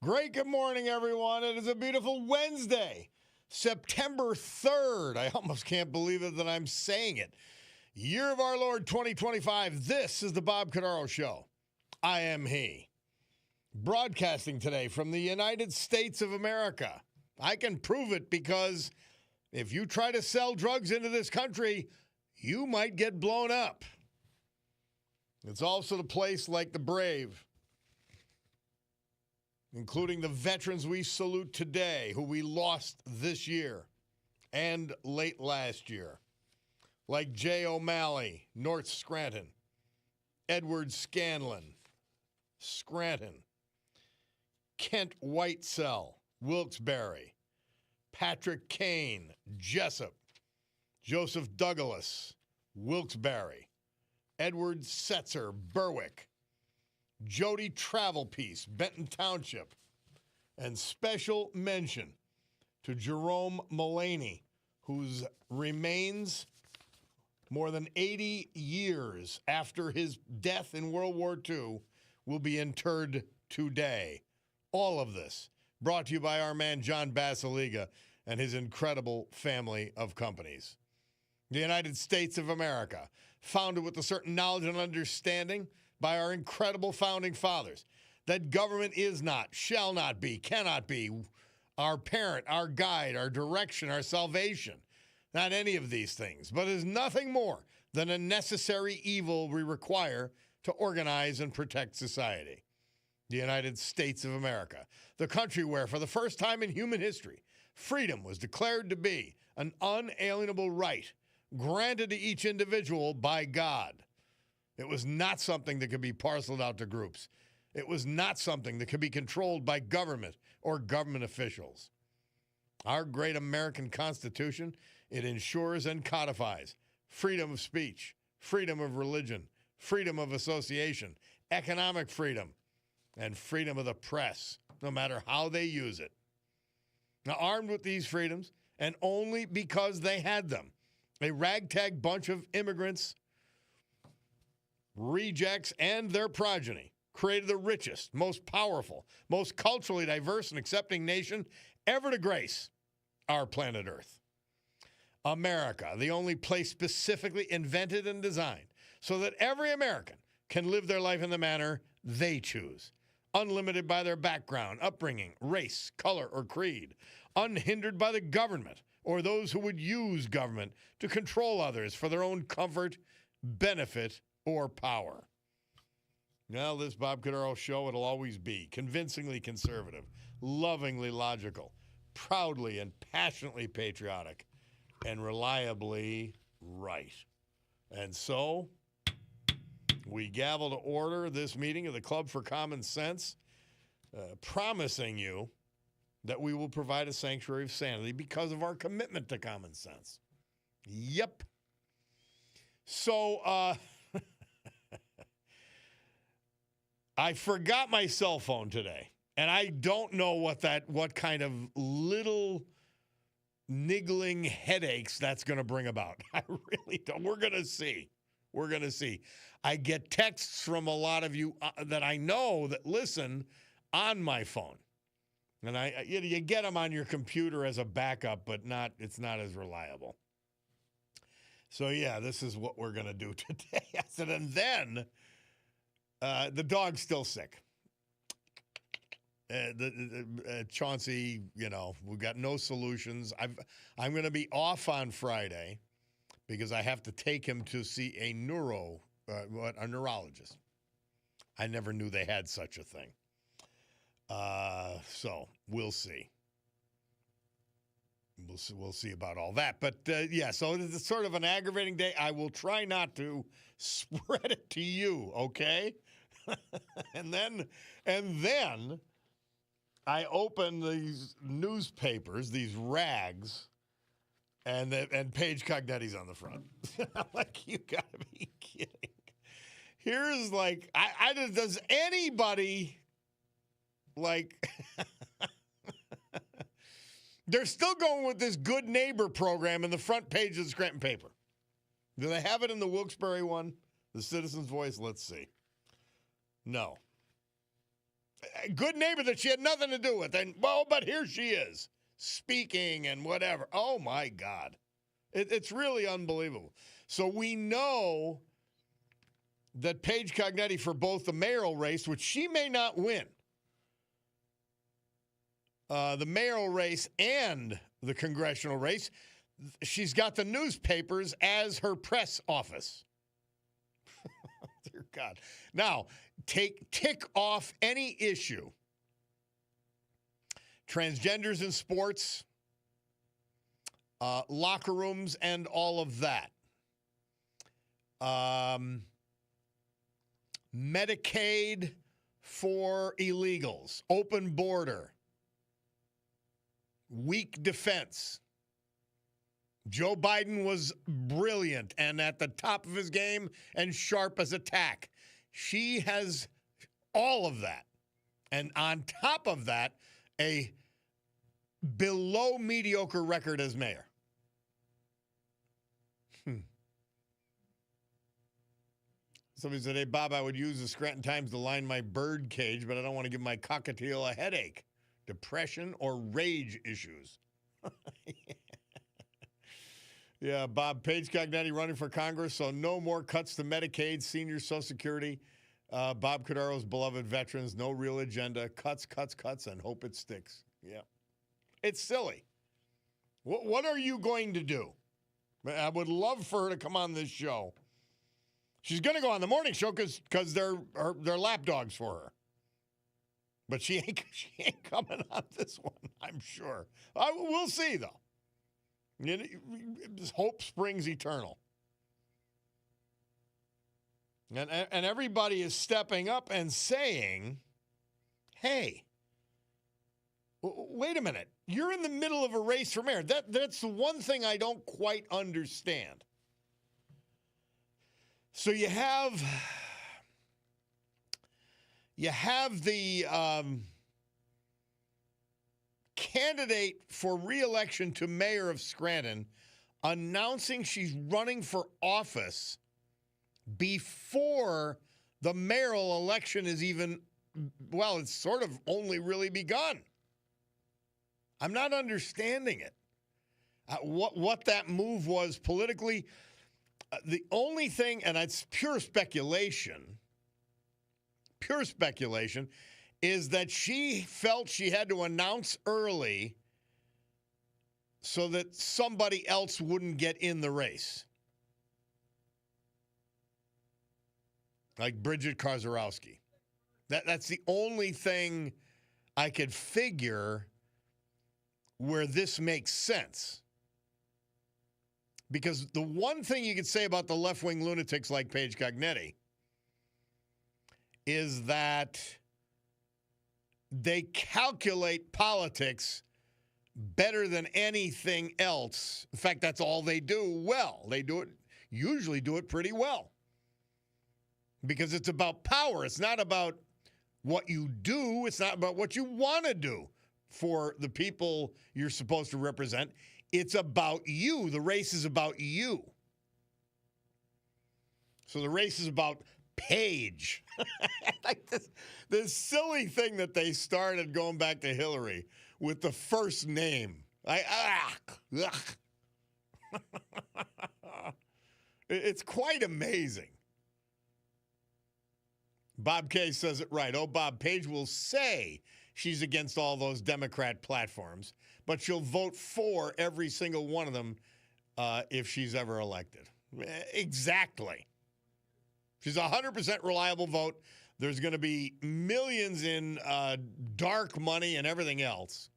Great good morning, everyone. It is a beautiful Wednesday, September 3rd. I almost can't believe it that I'm saying it. Year of our Lord 2025. This is the Bob Cordaro Show. I am he. Broadcasting today from the United States of America. I can prove it because if you try to sell drugs into this country, you might get blown up. It's also the place like the brave, including the veterans we salute today, who we lost this year and late last year, like Jay O'Malley, North Scranton, Edward Scanlon, Scranton, Kent Whitesell, Wilkes-Barre, Patrick Kane, Jessup, Joseph Douglas, Wilkes-Barre, Edward Setzer, Berwick, Jody Travelpiece, Benton Township, and special mention to Jerome Mullaney, whose remains more than 80 years after his death in World War II will be interred today. All of this brought to you by our man John Basiliga and his incredible family of companies. The United States of America, founded with a certain knowledge and understanding by our incredible founding fathers, that government is not, shall not be, cannot be our parent, our guide, our direction, our salvation. Not any of these things, but is nothing more than a necessary evil we require to organize and protect society. The United States of America, the country where, for the first time in human history, freedom was declared to be an unalienable right granted to each individual by God. It was not something that could be parceled out to groups. It was not something that could be controlled by government or government officials. Our great American Constitution, it ensures and codifies freedom of speech, freedom of religion, freedom of association, economic freedom, and freedom of the press, no matter how they use it. Now, armed with these freedoms, and only because they had them, a ragtag bunch of immigrants, rejects, and their progeny created the richest, most powerful, most culturally diverse and accepting nation ever to grace our planet Earth. America, the only place specifically invented and designed so that every American can live their life in the manner they choose, unlimited by their background, upbringing, race, color, or creed, unhindered by the government or those who would use government to control others for their own comfort, benefit, or power. Now, this Bob Cordaro Show, it'll always be convincingly conservative, lovingly logical, proudly and passionately patriotic, and reliably right. And so, we gavel to order this meeting of the Club for Common Sense, promising you that we will provide a sanctuary of sanity because of our commitment to common sense. Yep. So, I forgot my cell phone today, and I don't know what kind of little niggling headaches that's going to bring about. I really don't. We're going to see. We're going to see. I get texts from a lot of you that I know that listen on my phone, and you get them on your computer as a backup, but it's not as reliable. So yeah, this is what we're going to do today. I said, and then. The dog's still sick. Chauncey, we've got no solutions. I'm going to be off on Friday because I have to take him to see a neurologist. I never knew they had such a thing. So we'll see. We'll see about all that. But, so it's sort of an aggravating day. I will try not to spread it to you, okay? and then I open these newspapers, these rags, and Paige Cognetti's on the front. I'm like, you gotta be kidding. Here's like, does anybody like... They're still going with this Good Neighbor program in the front page of the Scranton paper. Do they have it in the Wilkes-Barre one? The Citizen's Voice? Let's see. No. A good neighbor that she had nothing to do with. And, well, but here she is, speaking and whatever. Oh, my God. It's really unbelievable. So we know that Paige Cognetti, for both the mayoral race, which she may not win, the mayoral race and the congressional race, she's got the newspapers as her press office. Dear God. Now, tick off any issue. Transgenders in sports, locker rooms, and all of that. Medicaid for illegals, open border, weak defense. Joe Biden was brilliant and at the top of his game and sharp as a tack. She has all of that. And on top of that, a below mediocre record as mayor. Somebody said, hey, Bob, I would use the Scranton Times to line my bird cage, but I don't want to give my cockatiel a headache, depression, or rage issues. Yeah, Bob, Paige Cognetti running for Congress, so no more cuts to Medicaid, senior Social Security. Bob Cordaro's beloved veterans, no real agenda. Cuts, and hope it sticks. Yeah. It's silly. What are you going to do? I would love for her to come on this show. She's going to go on the morning show because they're lapdogs for her. But she ain't coming on this one, I'm sure. We'll see, though. Hope springs eternal. And everybody is stepping up and saying, hey, wait a minute. You're in the middle of a race for mayor. That's the one thing I don't quite understand. So you have the candidate for re-election to mayor of Scranton announcing she's running for office before the mayoral election is even, well, it's sort of only really begun. I'm not understanding it. What that move was politically. The only thing, and it's pure speculation, is that she felt she had to announce early so that somebody else wouldn't get in the race. Like Bridget Karzarowski. That's the only thing I could figure where this makes sense. Because the one thing you could say about the left-wing lunatics like Paige Cognetti is that they calculate politics better than anything else. In fact, that's all they do well. They usually do it pretty well. Because it's about power. It's not about what you do. It's not about what you want to do for the people you're supposed to represent. It's about you. The race is about you. So the race is about Paige. Like this silly thing that they started going back to Hillary with the first name. It's quite amazing. Bob K says it right. Oh, Bob, Paige will say she's against all those Democrat platforms, but she'll vote for every single one of them if she's ever elected. Exactly. She's a 100% reliable vote. There's going to be millions in dark money and everything else.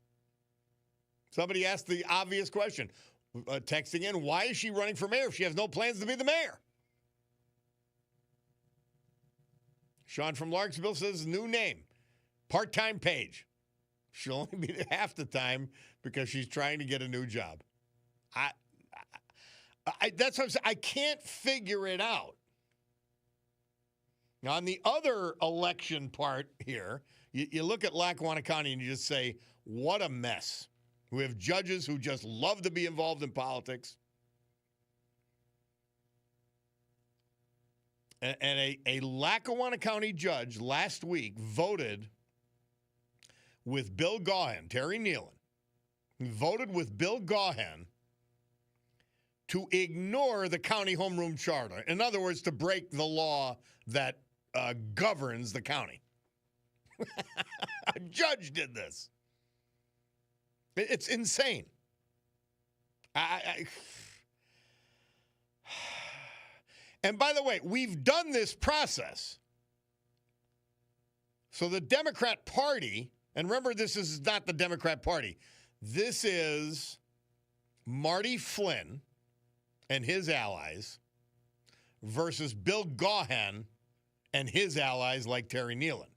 Somebody asked the obvious question, texting in, why is she running for mayor if she has no plans to be the mayor? Sean from Larksville says, new name, part-time Paige. She'll only be there half the time because she's trying to get a new job. That's what I'm saying. I can't figure it out. Now, on the other election part here, you look at Lackawanna County and you just say, what a mess. We have judges who just love to be involved in politics. And a Lackawanna County judge last week voted with Bill Gaughan, Terry Nealon, voted with Bill Gaughan to ignore the county homeroom charter. In other words, to break the law that governs the county. A judge did this. It's insane. And by the way, we've done this process. So the Democrat Party, and remember, this is not the Democrat Party. This is Marty Flynn and his allies versus Bill Gaughan and his allies like Terry Nealon.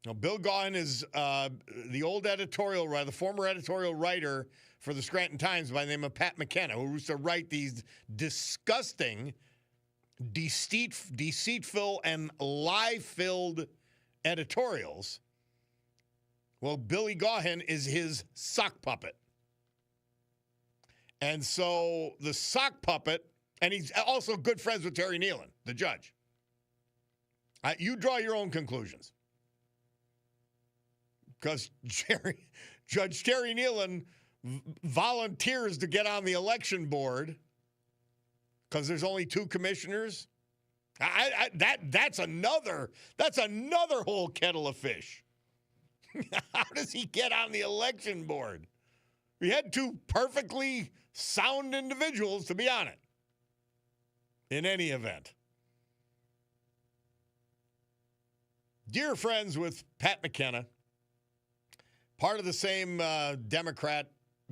Now, Bill Gaughan is the old editorial writer, the former editorial writer for the Scranton Times by the name of Pat McKenna, who used to write these disgusting, deceitful, and lie-filled editorials. Well, Billy Gaughan is his sock puppet. And so the sock puppet, and he's also good friends with Terry Nealon, the judge. You draw your own conclusions. Because Judge Terry Nealon volunteers to get on the election board because there's only 2 commissioners. That's another whole kettle of fish. How does he get on the election board? We had 2 perfectly sound individuals to be on it. In any event. Dear friends with Pat McKenna, part of the same Democrat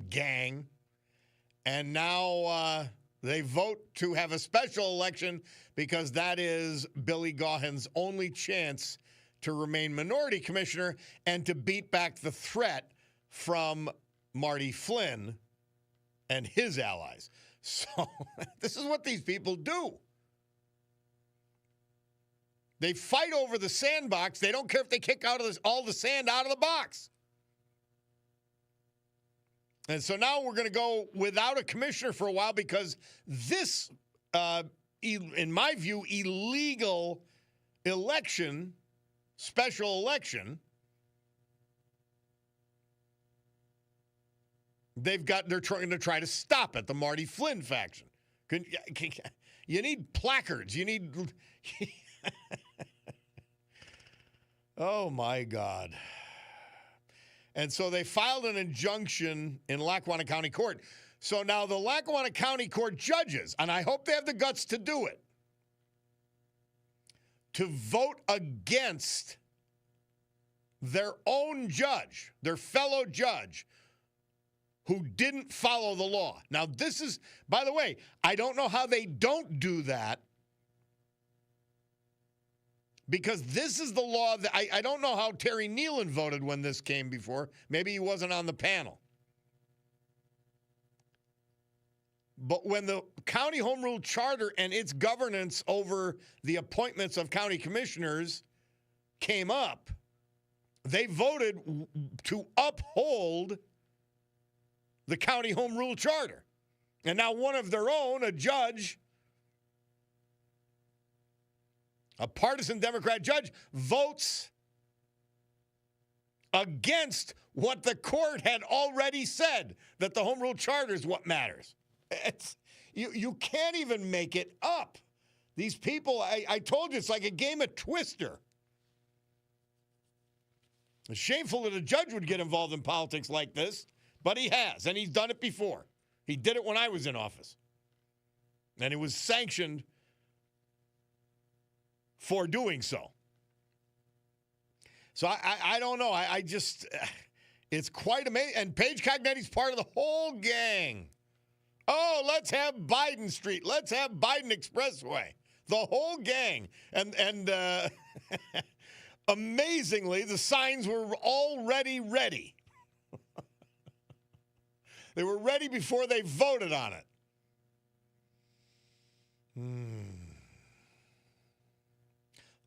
gang, and now they vote to have a special election because that is Billy Gaughan's only chance to remain minority commissioner and to beat back the threat from Marty Flynn and his allies. So this is what these people do. They fight over the sandbox. They don't care if they kick out of all the sand out of the box. And so now we're going to go without a commissioner for a while because this, in my view, illegal election, special election, they're trying to try to stop it, the Marty Flynn faction. You need placards. You need... Oh, my God. And so they filed an injunction in Lackawanna County Court. So now the Lackawanna County Court judges, and I hope they have the guts to do it, to vote against their own judge, their fellow judge, who didn't follow the law. Now, this is, by the way, I don't know how they don't do that, because this is the law that I don't know how Terry Nealon voted when this came before. Maybe he wasn't on the panel. But when the county home rule charter and its governance over the appointments of county commissioners came up, they voted to uphold the county home rule charter. And now one of their own, a judge, a partisan Democrat judge, votes against what the court had already said, that the home rule charter is what matters. You can't even make it up. These people, I told you, it's like a game of Twister. It's shameful that a judge would get involved in politics like this, but he has, and he's done it before. He did it when I was in office. And it was sanctioned for doing so. So I don't know. I just, it's quite amazing. And Paige Cognetti's part of the whole gang. Oh, let's have Biden Street. Let's have Biden Expressway. The whole gang. And amazingly, the signs were already ready. They were ready before they voted on it.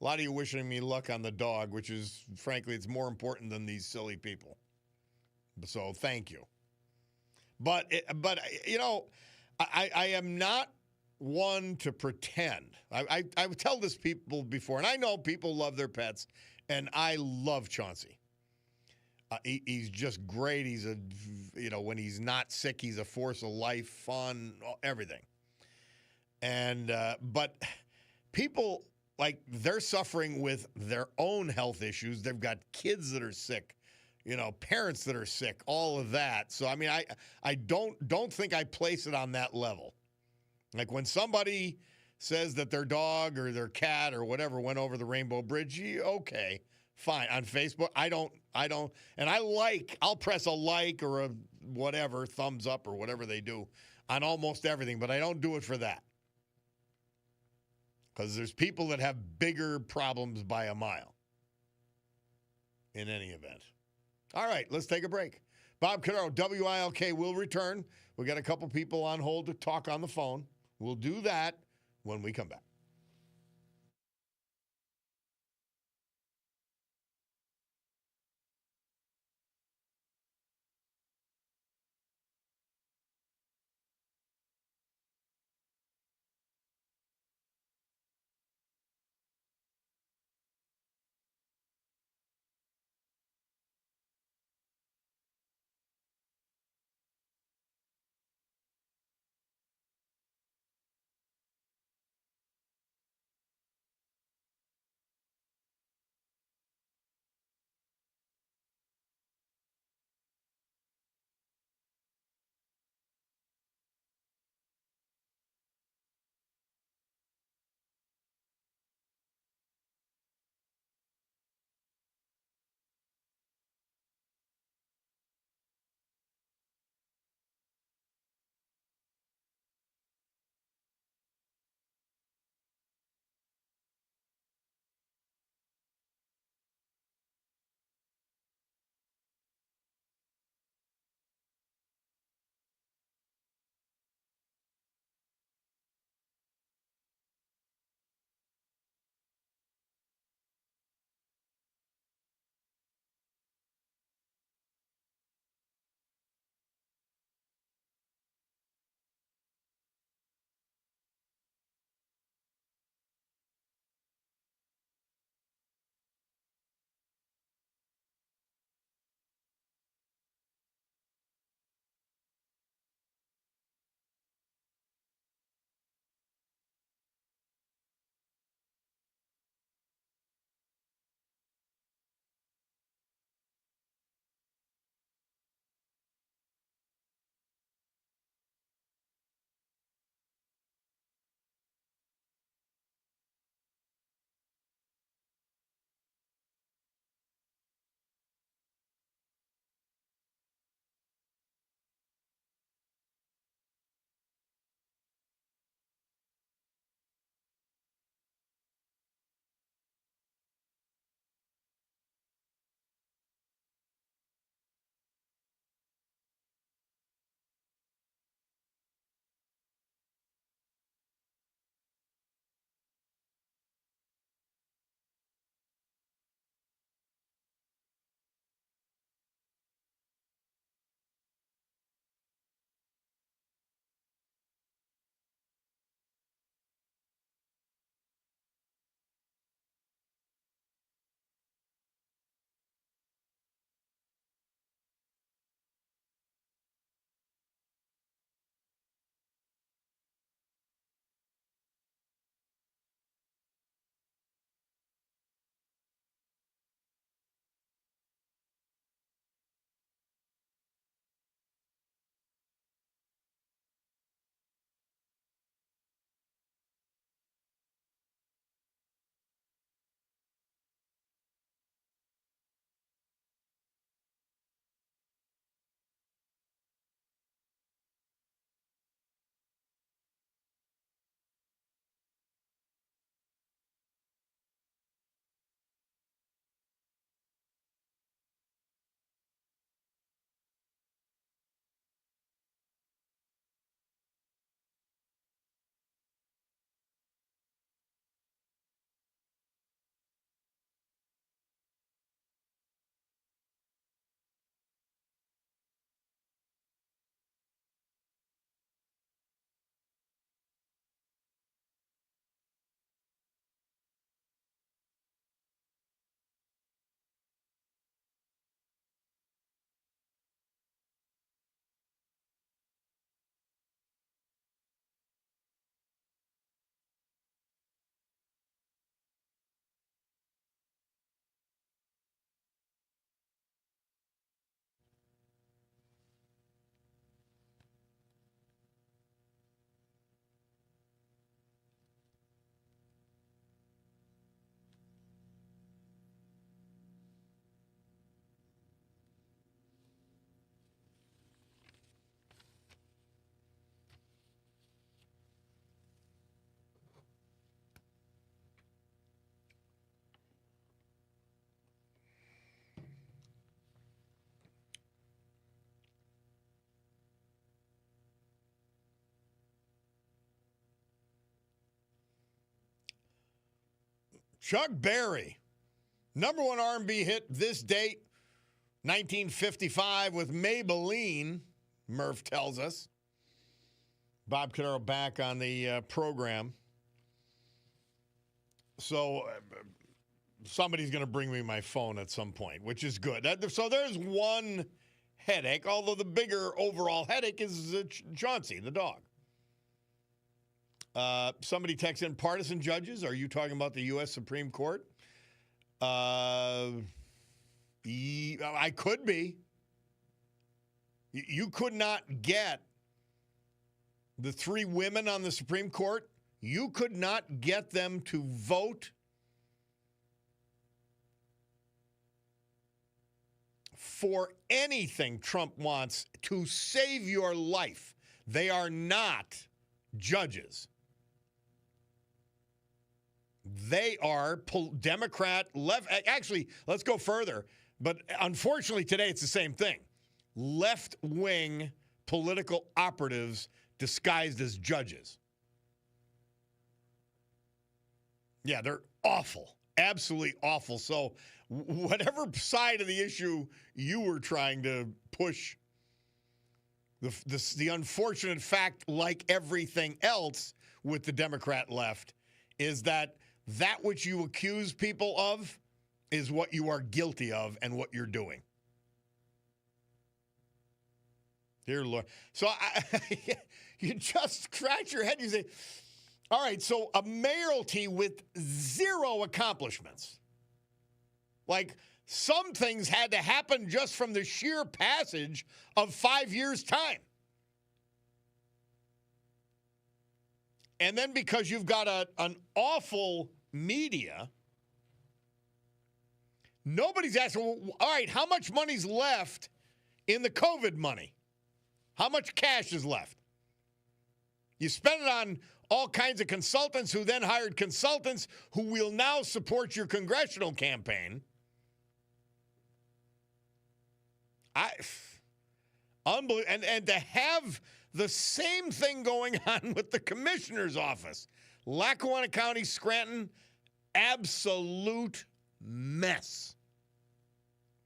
A lot of you wishing me luck on the dog, which is, frankly, it's more important than these silly people. So thank you. But you know, I am not one to pretend. I would tell this people before, and I know people love their pets, and I love Chauncey. He's just great. He's when he's not sick, he's a force of life, fun, everything. And but people they're suffering with their own health issues. They've got kids that are sick, parents that are sick, all of that. So I mean, I don't think I place it on that level. Like when somebody says that their dog or their cat or whatever went over the Rainbow Bridge, okay, fine. On Facebook, I don't, and I'll press a like or a whatever, thumbs up or whatever they do on almost everything, but I don't do it for that. Because there's people that have bigger problems by a mile in any event. All right, let's take a break. Bob Cordaro, WILK will return. We got a couple people on hold to talk on the phone. We'll do that when we come back. Chuck Berry, number one R&B hit this date, 1955 with Maybelline, Murph tells us. Bob Cordaro back on the program. So somebody's going to bring me my phone at some point, which is good. So there's one headache, although the bigger overall headache is Chauncey, the dog. Somebody texts in, partisan judges. Are you talking about the U.S. Supreme Court? I could be. You could not get the three women on the Supreme Court. You could not get them to vote for anything Trump wants to save your life. They are not judges. They are Democrat, left. Actually, let's go further. But unfortunately, today it's the same thing. Left-wing political operatives disguised as judges. Yeah, they're awful. Absolutely awful. So whatever side of the issue you were trying to push, the unfortunate fact, like everything else with the Democrat left, is that which you accuse people of is what you are guilty of and what you're doing. Dear Lord. So you just scratch your head and you say, all right, so a mayoralty with zero accomplishments. Like, some things had to happen just from the sheer passage of 5 years' time. And then because you've got an awful media, nobody's asking, well, all right, how much money's left in the COVID money? How much cash is left? You spend it on all kinds of consultants who then hired consultants who will now support your congressional campaign. Unbelievable. And to have the same thing going on with the commissioner's office. Lackawanna County, Scranton, absolute mess.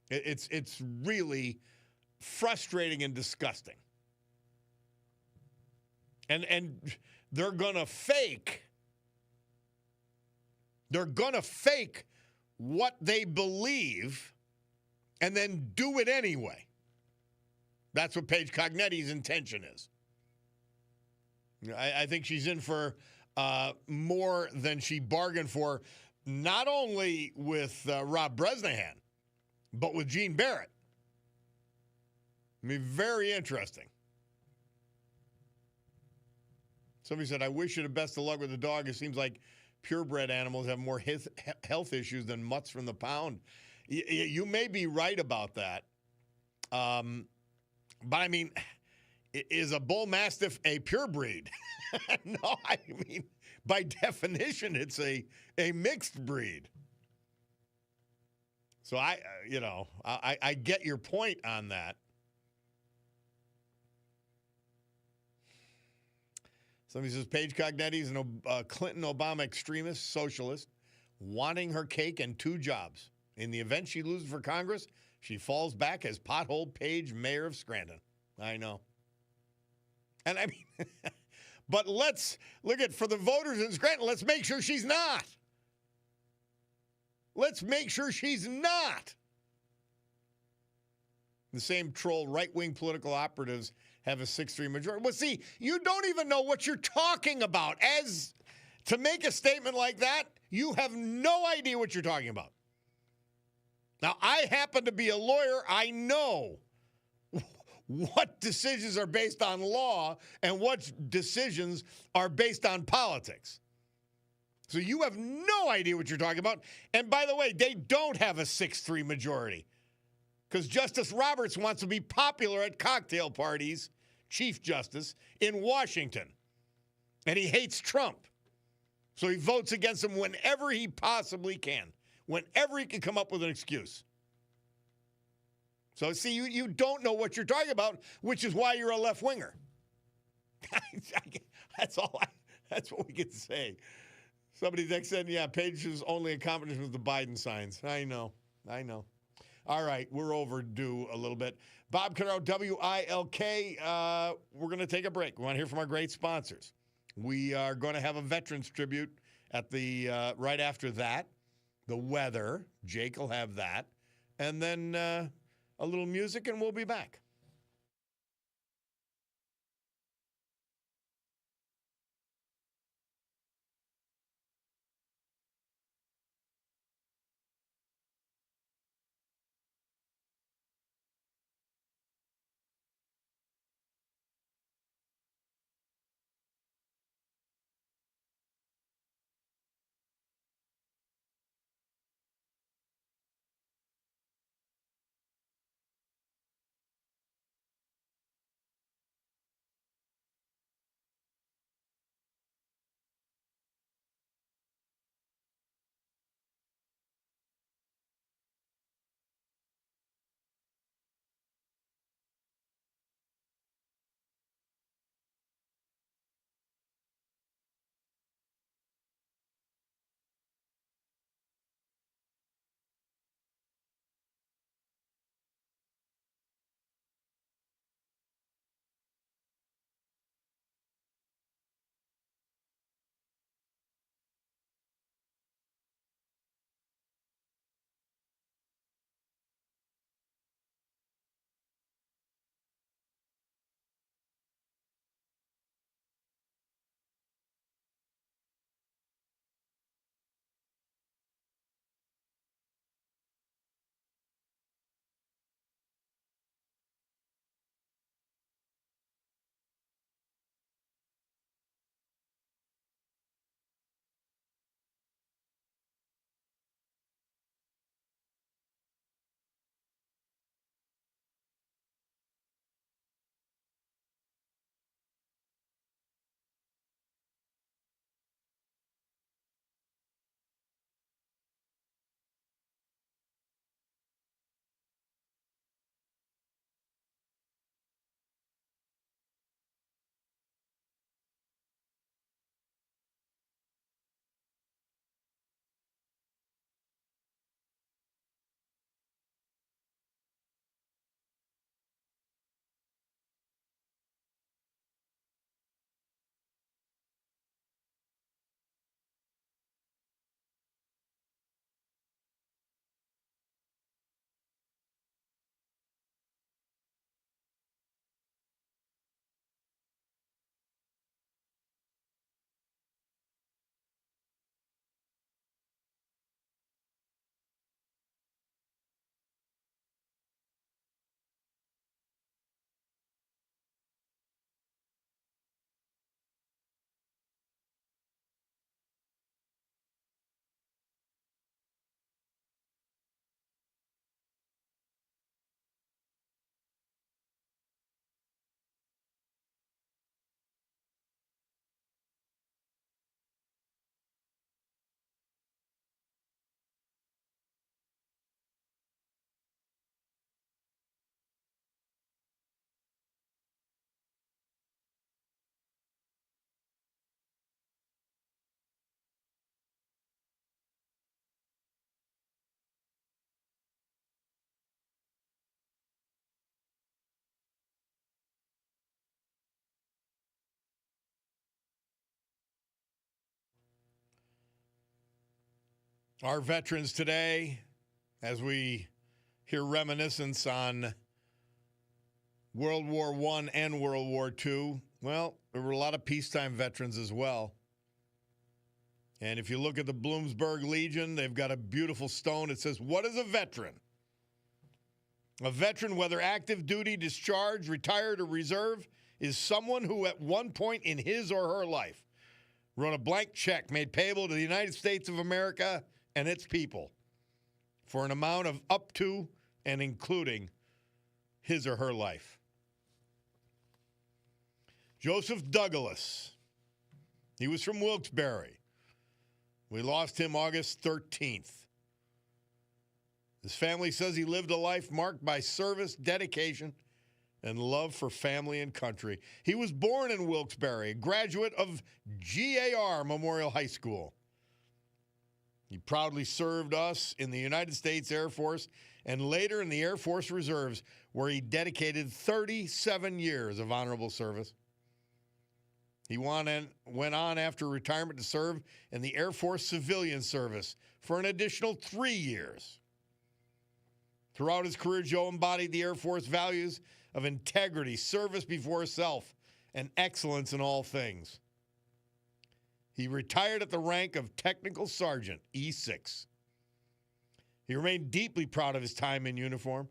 It's really frustrating and disgusting. And they're going to fake what they believe and then do it anyway. That's what Paige Cognetti's intention is. I think she's in for more than she bargained for, not only with Rob Bresnahan, but with Gene Barrett. I mean, very interesting. Somebody said, I wish you the best of luck with the dog. It seems like purebred animals have more health issues than mutts from the pound. You may be right about that. But, I mean, is a bull mastiff a pure breed? No, I mean, by definition, it's a mixed breed. So, I get your point on that. Somebody says, Paige Cognetti is a Clinton-Obama extremist, socialist, wanting her cake and two jobs. In the event she loses for Congress, she falls back as pothole Paige, mayor of Scranton. I know. And I mean, but let's look at, for the voters in Scranton, let's make sure she's not. Let's make sure she's not. The same troll right-wing political operatives have a 6-3 majority. Well, see, you don't even know what you're talking about. As to make a statement like that, you have no idea what you're talking about. Now, I happen to be a lawyer. I know what decisions are based on law and what decisions are based on politics. So you have no idea what you're talking about. And by the way, they don't have a 6-3 majority because Justice Roberts wants to be popular at cocktail parties, Chief Justice, in Washington. And he hates Trump. So he votes against him whenever he possibly can, whenever he can come up with an excuse. So, see, you don't know what you're talking about, which is why you're a left-winger. That's what we can say. Somebody said, yeah, Page's only accomplishment was the Biden signs. I know. All right, we're overdue a little bit. Bob Cordaro, WILK. We're going to take a break. We want to hear from our great sponsors. We are going to have a veterans tribute at the right after that. The weather. Jake will have that. And then a little music, and we'll be back. Our veterans today, as we hear reminiscence on World War I and World War II, well, there were a lot of peacetime veterans as well. And if you look at the Bloomsburg Legion, they've got a beautiful stone. It says, "What is a veteran?" A veteran, whether active duty, discharged, retired, or reserve, is someone who at one point in his or her life wrote a blank check made payable to the United States of America and its people for an amount of up to and including his or her life. Joseph Douglas. He was from Wilkes-Barre. We lost him August 13th. His family says he lived a life marked by service, dedication, and love for family and country. He was born in Wilkes-Barre, a graduate of GAR Memorial High School. He proudly served us in the United States Air Force and later in the Air Force Reserves, where he dedicated 37 years of honorable service. He went on after retirement to serve in the Air Force Civilian Service for an additional 3 years. Throughout his career, Joe embodied the Air Force values of integrity, service before self, and excellence in all things. He retired at the rank of Technical Sergeant, E6. He remained deeply proud of his time in uniform.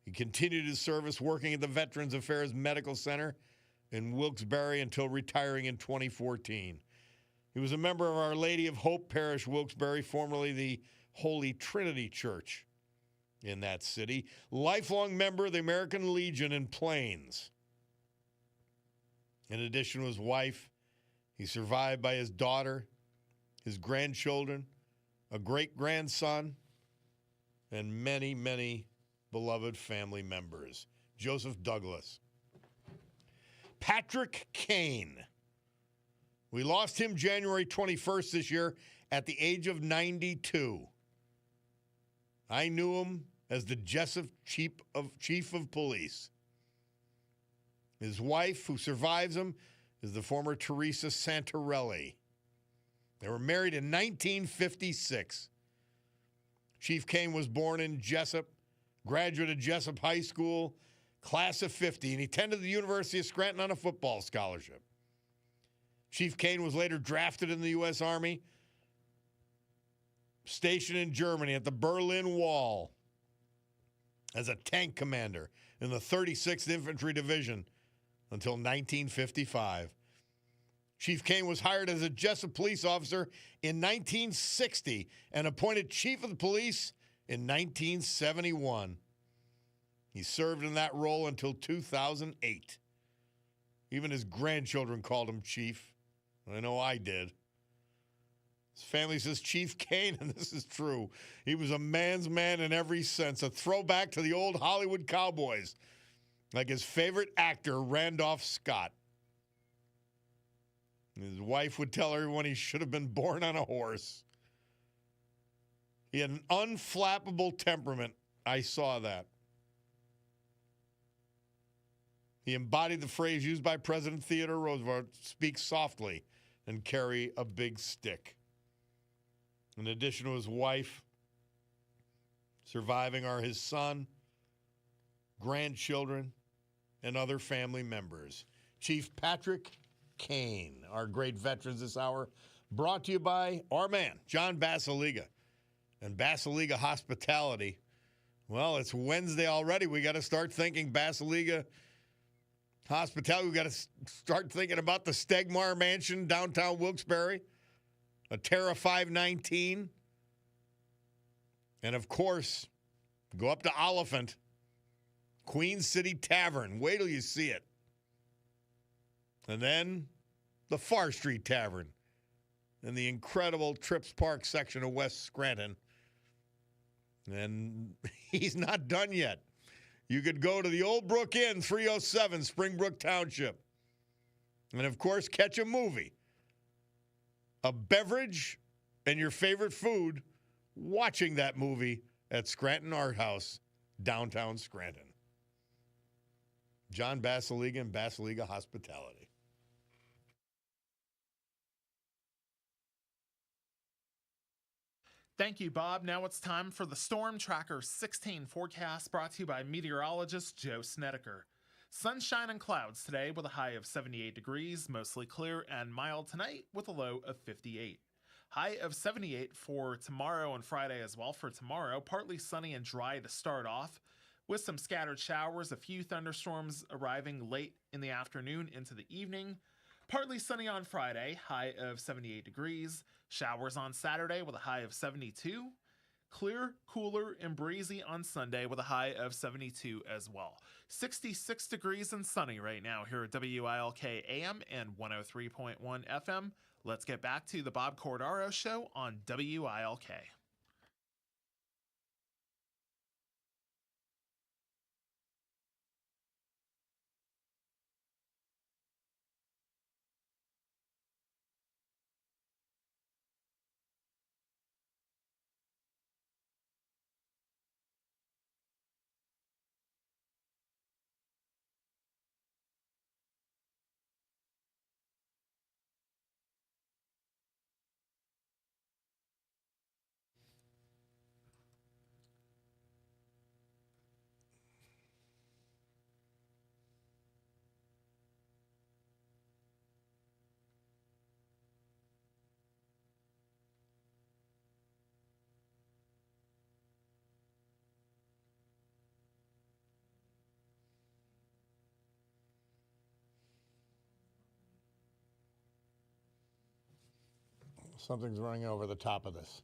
He continued his service working at the Veterans Affairs Medical Center in Wilkes-Barre until retiring in 2014. He was a member of Our Lady of Hope Parish, Wilkes-Barre, formerly the Holy Trinity Church in that city. Lifelong member of the American Legion in Plains. In addition to his wife, he's survived by his daughter, his grandchildren, a great-grandson, and many, many beloved family members. Joseph Douglas. Patrick Kane. We lost him January 21st this year at the age of 92. I knew him as the Jessup Chief of Police. His wife, who survives him, is the former Teresa Santarelli. They were married in 1956. Chief Kane was born in Jessup, graduate of Jessup High School, class of 50, and he attended the University of Scranton on a football scholarship. Chief Kane was later drafted in the U.S. Army, stationed in Germany at the Berlin Wall as a tank commander in the 36th Infantry Division until 1955. Chief Kane was hired as a Jessup police officer in 1960 and appointed chief of the police in 1971. He served in that role until 2008. Even his grandchildren called him chief. I know I did. His family says Chief Kane, and this is true. He was a man's man in every sense, a throwback to the old Hollywood cowboys, like his favorite actor, Randolph Scott. His wife would tell everyone he should have been born on a horse. He had an unflappable temperament. I saw that. He embodied the phrase used by President Theodore Roosevelt, speak softly and carry a big stick. In addition to his wife, surviving are his son, grandchildren, and other family members. Chief Patrick Kane, our great veterans this hour, brought to you by our man, John Basiliga, and Basiliga Hospitality. Well, it's Wednesday already. We got to start thinking Basiliga Hospitality. We got to start thinking about the Stegmar Mansion, downtown Wilkes-Barre, a Terra 519, and of course, go up to Oliphant, Queen City Tavern. Wait till you see it. And then the Far Street Tavern in the incredible Trips Park section of West Scranton. And he's not done yet. You could go to the Old Brook Inn, 307 Springbrook Township. And, of course, catch a movie, a beverage, and your favorite food watching that movie at Scranton Art House, downtown Scranton. John Basiliga and Basiliga Hospitality. Thank you, Bob. Now it's time for the Storm Tracker 16 forecast brought to you by meteorologist Joe Snedeker. Sunshine and clouds today with a high of 78 degrees, mostly clear and mild tonight with a low of 58. High of 78 for tomorrow and Friday as well. For tomorrow, partly sunny and dry to start off with some scattered showers, a few thunderstorms arriving late in the afternoon into the evening. Partly sunny on Friday, high of 78 degrees. Showers on Saturday with a high of 72. Clear, cooler, and breezy on Sunday with a high of 72 as well. 66 degrees and sunny right now here at WILK AM and 103.1 FM. Let's get back to the Bob Cordaro Show on WILK. Something's running over the top of this.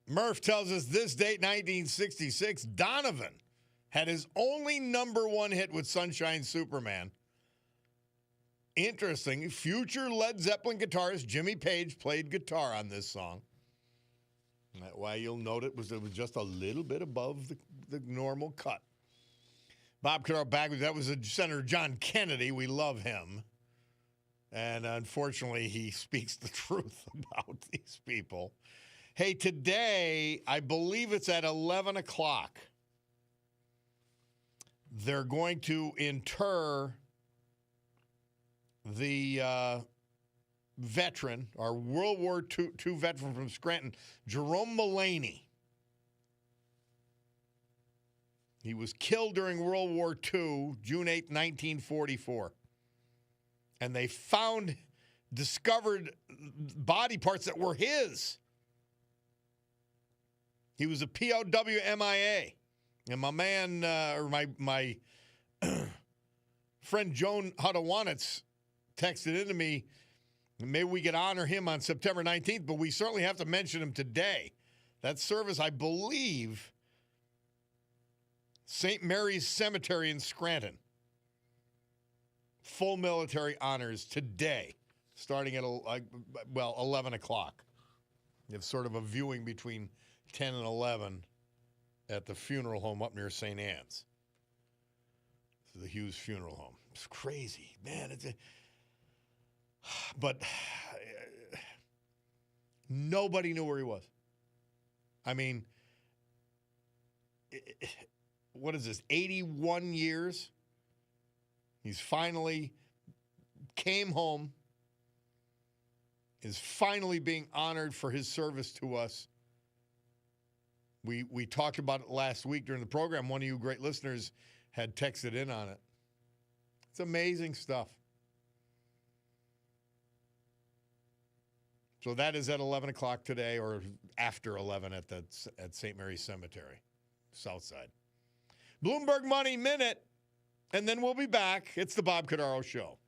Murph tells us this date, 1966, Donovan had his only number one hit with Sunshine Superman. Interesting. Future Led Zeppelin guitarist Jimmy Page played guitar on this song. That's why you'll note it was just a little bit above the normal cut. Bob Cordaro back. That was Senator John Kennedy. We love him. And unfortunately, he speaks the truth about these people. Hey, today, I believe it's at 11 o'clock. They're going to inter the veteran, our World War II veteran from Scranton, Jerome Mullaney. He was killed during World War II, June 8, 1944. And they discovered body parts that were his. He was a POW MIA. And my man, or my friend Joan Hudawanitz texted into me, maybe we could honor him on September 19th, but we certainly have to mention him today. That service, I believe, St. Mary's Cemetery in Scranton. Full military honors today, starting at 11 o'clock. You have sort of a viewing between 10 and 11 at the funeral home up near St. Anne's. This is the Hughes Funeral Home. It's crazy, man. But nobody knew where he was. I mean, what is this, 81 years? He's finally came home, is finally being honored for his service to us. We talked about it last week during the program. One of you great listeners had texted in on it. It's amazing stuff. So that is at 11 o'clock today, or after 11 at St. Mary's Cemetery, South Side. Bloomberg Money Minute, and then we'll be back. It's the Bob Cordaro Show.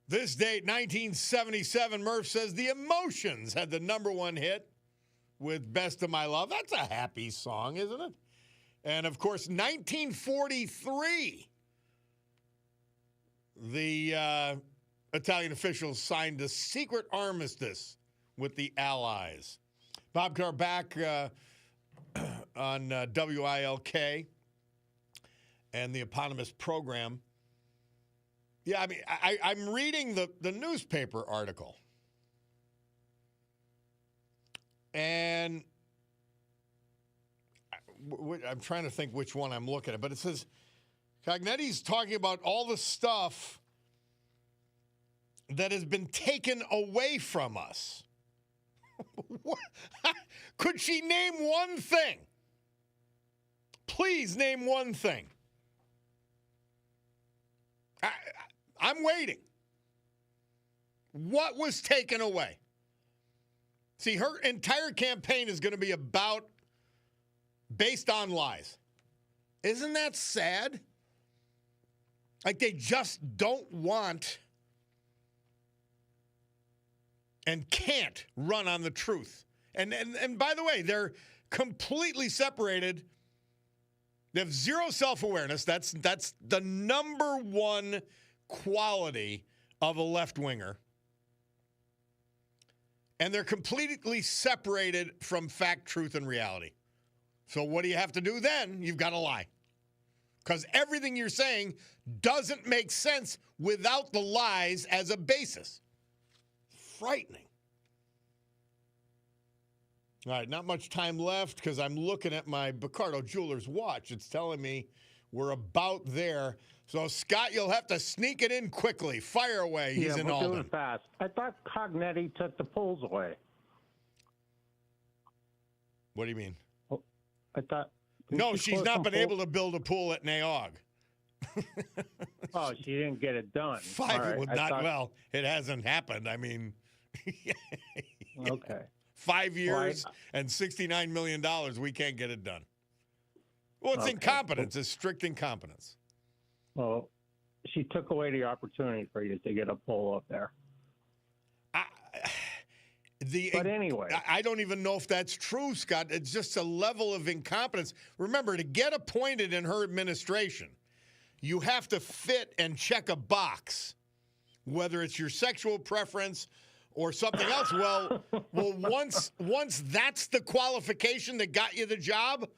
This date, 1977, Murph says the Emotions had the #1 hit with Best of My Love. That's a happy song, isn't it? And, of course, 1943, the Italian officials signed a secret armistice with the Allies. Bob Carr back on WILK and the eponymous program. Yeah, I mean, I'm reading the newspaper article. And I'm trying to think which one I'm looking at. But it says Cognetti's talking about all the stuff that has been taken away from us. Could she name one thing? Please name one thing. I'm waiting. What was taken away? See, her entire campaign is going to be based on lies. Isn't that sad? Like they just don't want and can't run on the truth. And by the way, they're completely separated. They have zero self-awareness. That's the #1 quality of a left-winger. And they're completely separated from fact, truth, and reality. So what do you have to do then? You've got to lie. Because everything you're saying doesn't make sense without the lies as a basis. Frightening. All right, not much time left because I'm looking at my Cordaro Jewelers watch. It's telling me we're about there. So, Scott, you'll have to sneak it in quickly. Fire away. He's in we'll Alden. do it fast. I thought Cognetti took the polls away. What do you mean? I thought... No, she's not been able to build a pool at Naog. Oh, she didn't get it done. Well, it hasn't happened. I mean... Okay. 5 years and $69 million, we can't get it done. Well, it's incompetence. It's strict incompetence. Well, she took away the opportunity for you to get a poll up there. But anyway. I don't even know if that's true, Scott. It's just a level of incompetence. Remember, to get appointed in her administration, you have to fit and check a box, whether it's your sexual preference or something else. Well, once that's the qualification that got you the job,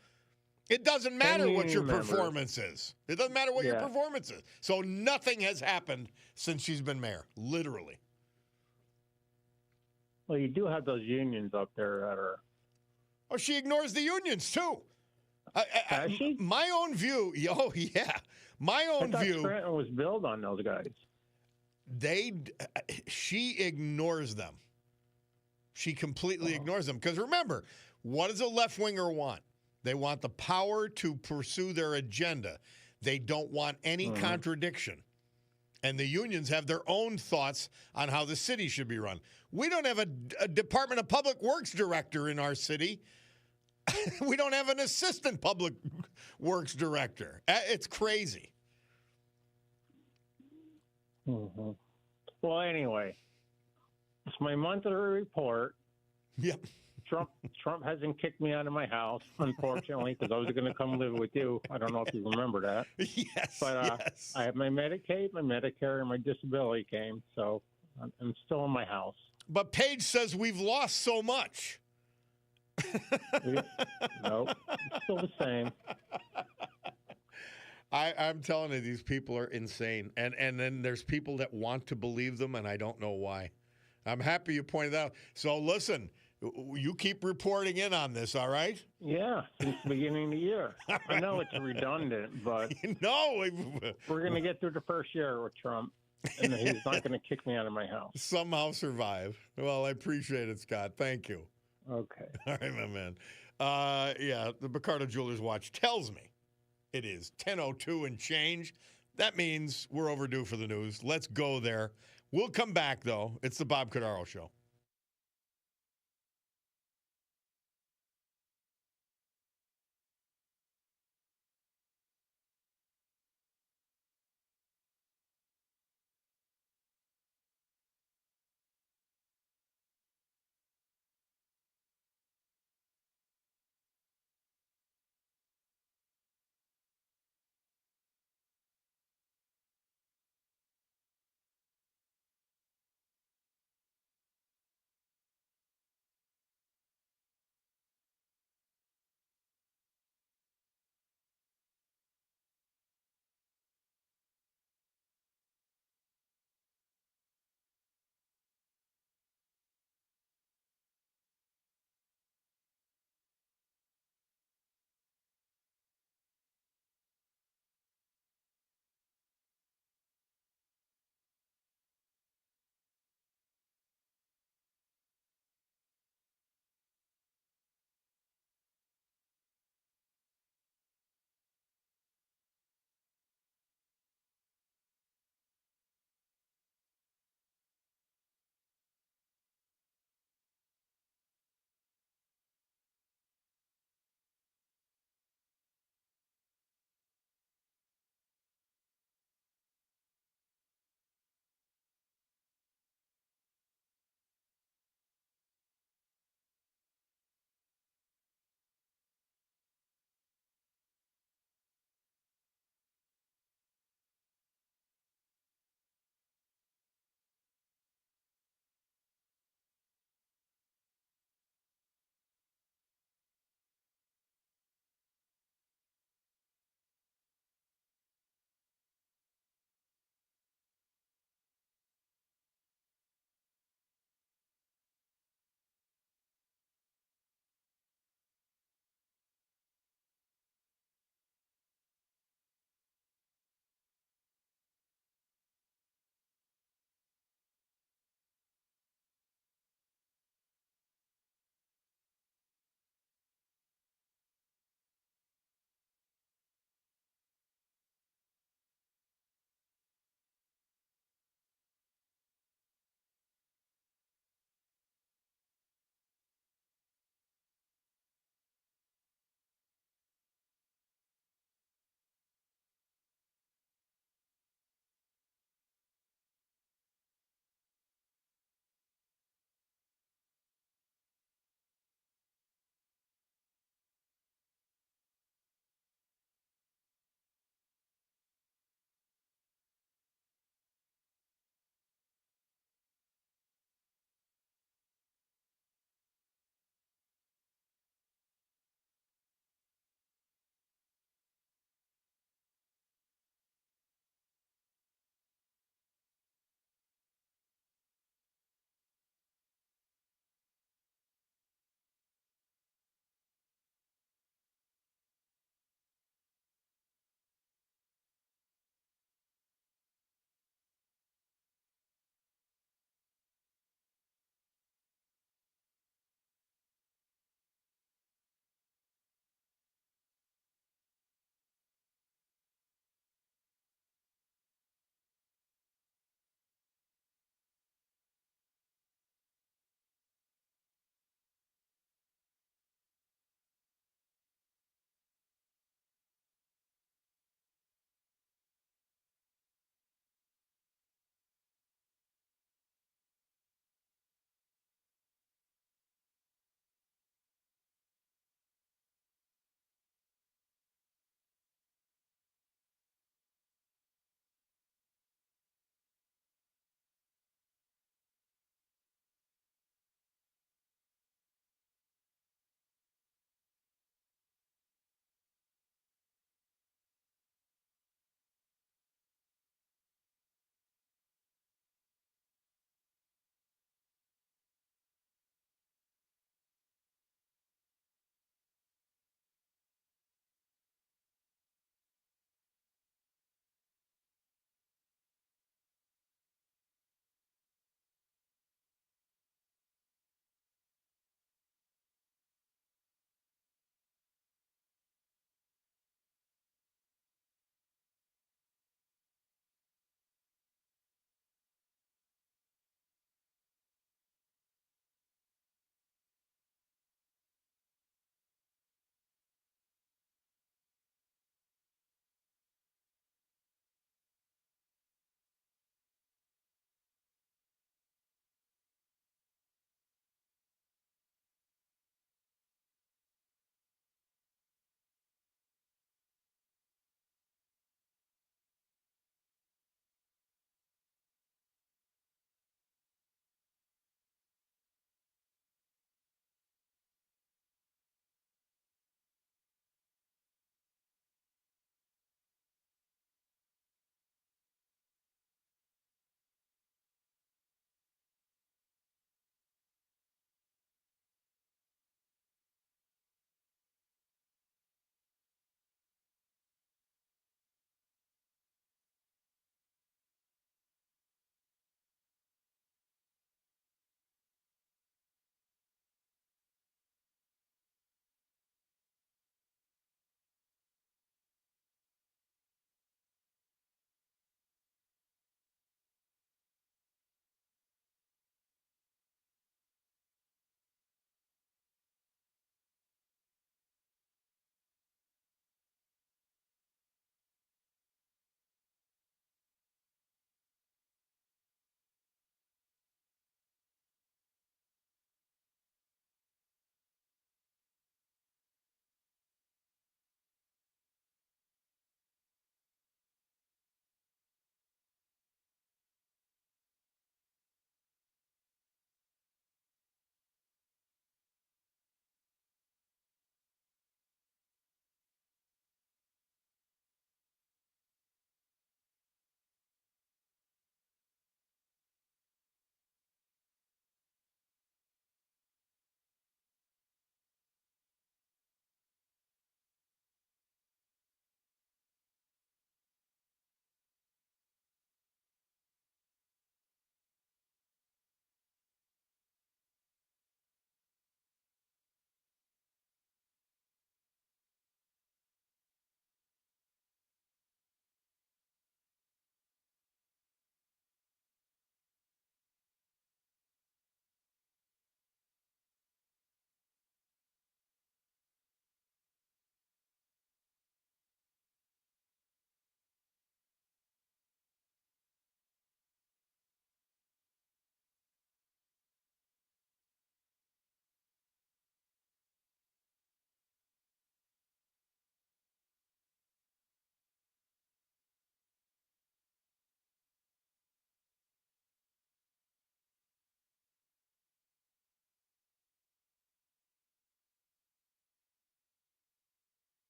it doesn't matter what your performance is. It doesn't matter what your performance is. So nothing has happened since she's been mayor, literally. Well, you do have those unions up there that are... Oh, she ignores the unions, too. Has she? My own view, oh, yeah. My own view... Scranton was built on those guys. She ignores them. She completely ignores them. Because remember, what does a left-winger want? They want the power to pursue their agenda. They don't want any contradiction. And the unions have their own thoughts on how the city should be run. We don't have a Department of Public Works director in our city. We don't have an assistant public works director. It's crazy. Mm-hmm. Well, anyway, it's my monthly report. Yep. Trump hasn't kicked me out of my house, unfortunately, because I was going to come live with you. I don't know if you remember that. Yes. But yes. I have my Medicaid, my Medicare, and my disability came, so I'm still in my house. But Paige says we've lost so much. No, it's still the same. I'm telling you, these people are insane. And then there's people that want to believe them, and I don't know why. I'm happy you pointed that out. So listen, you keep reporting in on this, all right? Yeah, since the beginning of the year. I know it's redundant, but no, we're going to get through the first year with Trump, and he's not going to kick me out of my house. Somehow survive. Well, I appreciate it, Scott. Thank you. Okay. All right, my man. Yeah, the Cordaro Jewelers watch tells me it is 10:02 and change. That means we're overdue for the news. Let's go there. We'll come back, though. It's the Bob Cordaro Show.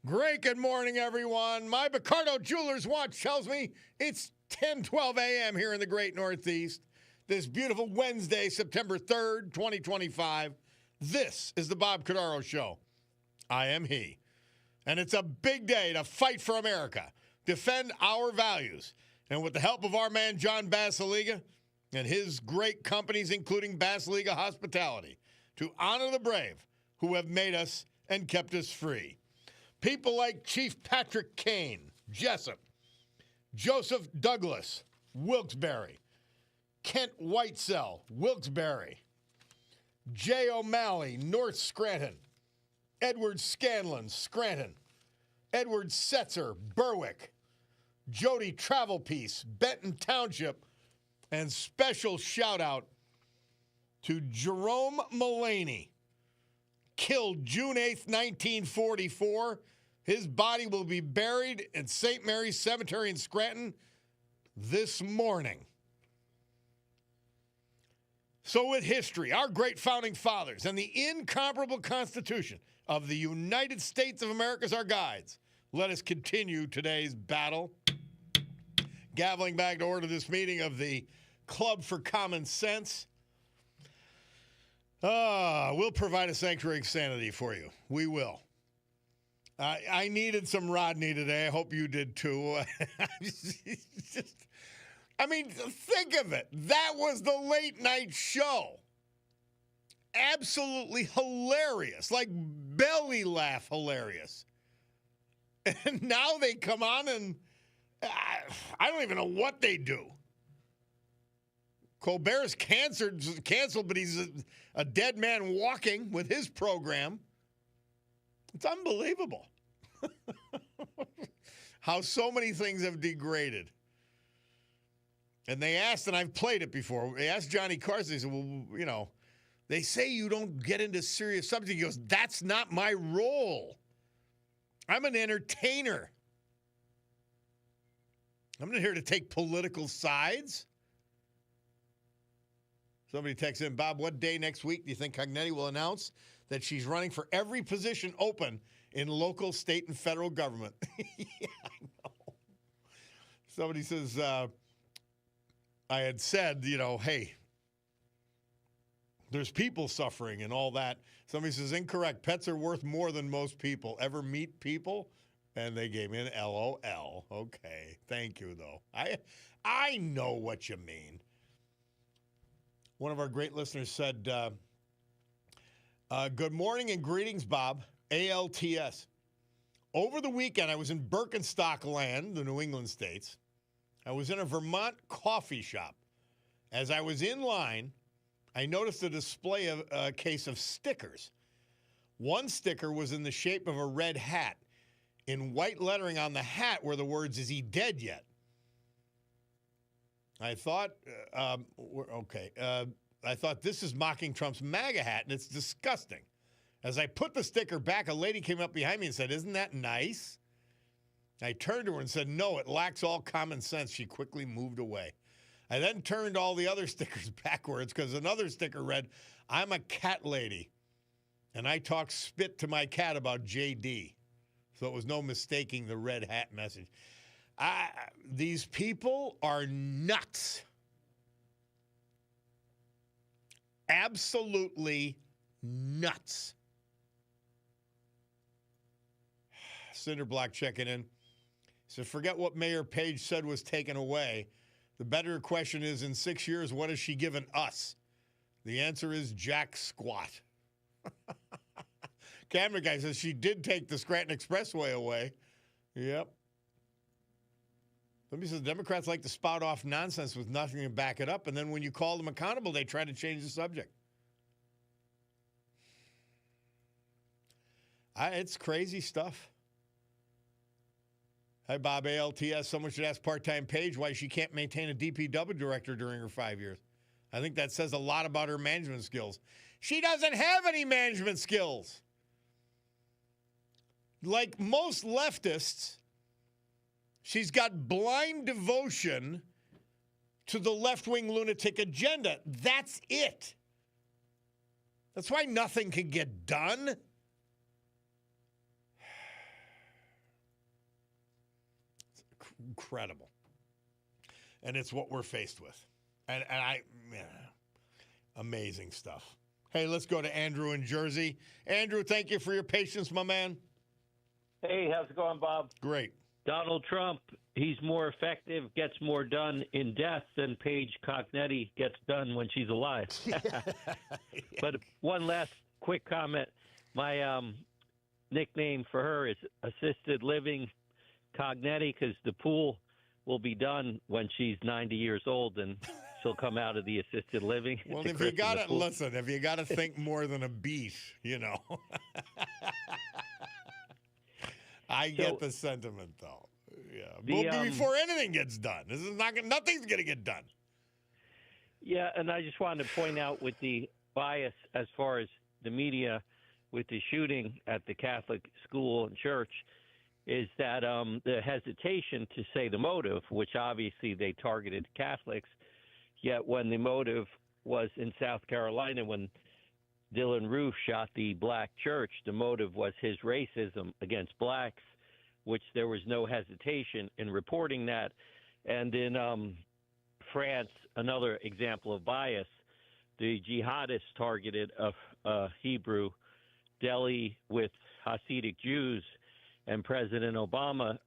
Great good morning, everyone. My Picardo Jewelers watch tells me it's 10:12 a.m. here in the great Northeast. This beautiful Wednesday, September 3rd, 2025. This is the Bob Cordaro Show. I am he. And it's a big day to fight for America, defend our values. And with the help of our man, John Basiliga, and his great companies, including Basiliga Hospitality, to honor the brave who have made us and kept us free. People like Chief Patrick Kane, Jessup, Joseph Douglas, Wilkes-Barre, Kent Whitesell, Wilkes-Barre, J. O'Malley, North Scranton, Edward Scanlon, Scranton, Edward Setzer, Berwick, Jody Travelpiece, Benton Township, and special shout-out to Jerome Mullaney, killed June 8th, 1944. His body will be buried in St. Mary's Cemetery in Scranton this morning. So with history, our great founding fathers, and the incomparable Constitution of the United States of America as our guides, let us continue today's battle. Gaveling back to order this meeting of the Club for Common Sense. We'll provide a sanctuary of sanity for you. We will. I needed some Rodney today. I hope you did too. Think of it. That was the late night show. Absolutely hilarious. Like belly laugh hilarious. And now they come on and I don't even know what they do. Colbert's canceled, but he's a dead man walking with his program. It's unbelievable how so many things have degraded. And they asked, and I've played it before, they asked Johnny Carson, they said, well, they say you don't get into serious subjects. He goes, that's not my role. I'm an entertainer. I'm not here to take political sides. Somebody texts in, Bob, what day next week do you think Cognetti will announce that she's running for every position open in local, state, and federal government? Yeah, I know. Somebody says, I had said, hey, there's people suffering and all that. Somebody says, incorrect. Pets are worth more than most people. Ever meet people? And they gave me an LOL. Okay. Thank you, though. I know what you mean. One of our great listeners said, good morning and greetings, Bob. ALTS. Over the weekend, I was in Birkenstock land, the New England states. I was in a Vermont coffee shop. As I was in line, I noticed a display of a case of stickers. One sticker was in the shape of a red hat. In white lettering on the hat were the words, is he dead yet? I thought, I thought this is mocking Trump's MAGA hat, and it's disgusting. As I put the sticker back, a lady came up behind me and said, isn't that nice? I turned to her and said, no, it lacks all common sense. She quickly moved away. I then turned all the other stickers backwards because another sticker read, I'm a cat lady, and I talk spit to my cat about JD. So it was no mistaking the red hat message. These people are nuts. Absolutely nuts. Cinderblock checking in. So forget what Mayor Page said was taken away. The better question is, in 6 years, what has she given us? The answer is jack squat. Camera guy says she did take the Scranton Expressway away. Yep. Somebody says Democrats like to spout off nonsense with nothing to back it up, and then when you call them accountable, they try to change the subject. It's crazy stuff. Hi, Bob, ALTS. Someone should ask part-time Paige why she can't maintain a DPW director during her 5 years. I think that says a lot about her management skills. She doesn't have any management skills. Like most leftists, she's got blind devotion to the left-wing lunatic agenda. That's it. That's why nothing can get done. incredible. And it's what we're faced with. Amazing stuff. Hey, let's go to Andrew in Jersey. Andrew, thank you for your patience, my man. Hey, how's it going, Bob? Great. Donald Trump, he's more effective, gets more done in death than Paige Cognetti gets done when she's alive. But one last quick comment. My nickname for her is Assisted Living Cognetti because the pool will be done when she's 90 years old and she'll come out of the assisted living. Well, if you got to listen, if you got to think more than a beat, you know. I get the sentiment, though. Yeah, before anything gets done, this is nothing's going to get done. Yeah, and I just wanted to point out with the bias as far as the media with the shooting at the Catholic school and church is that the hesitation to say the motive, which obviously they targeted Catholics, yet when the motive was in South Carolina when Dylan Roof shot the black church, the motive was his racism against blacks, which there was no hesitation in reporting that. And in France, another example of bias, the jihadists targeted a Hebrew deli with Hasidic Jews, and President Obama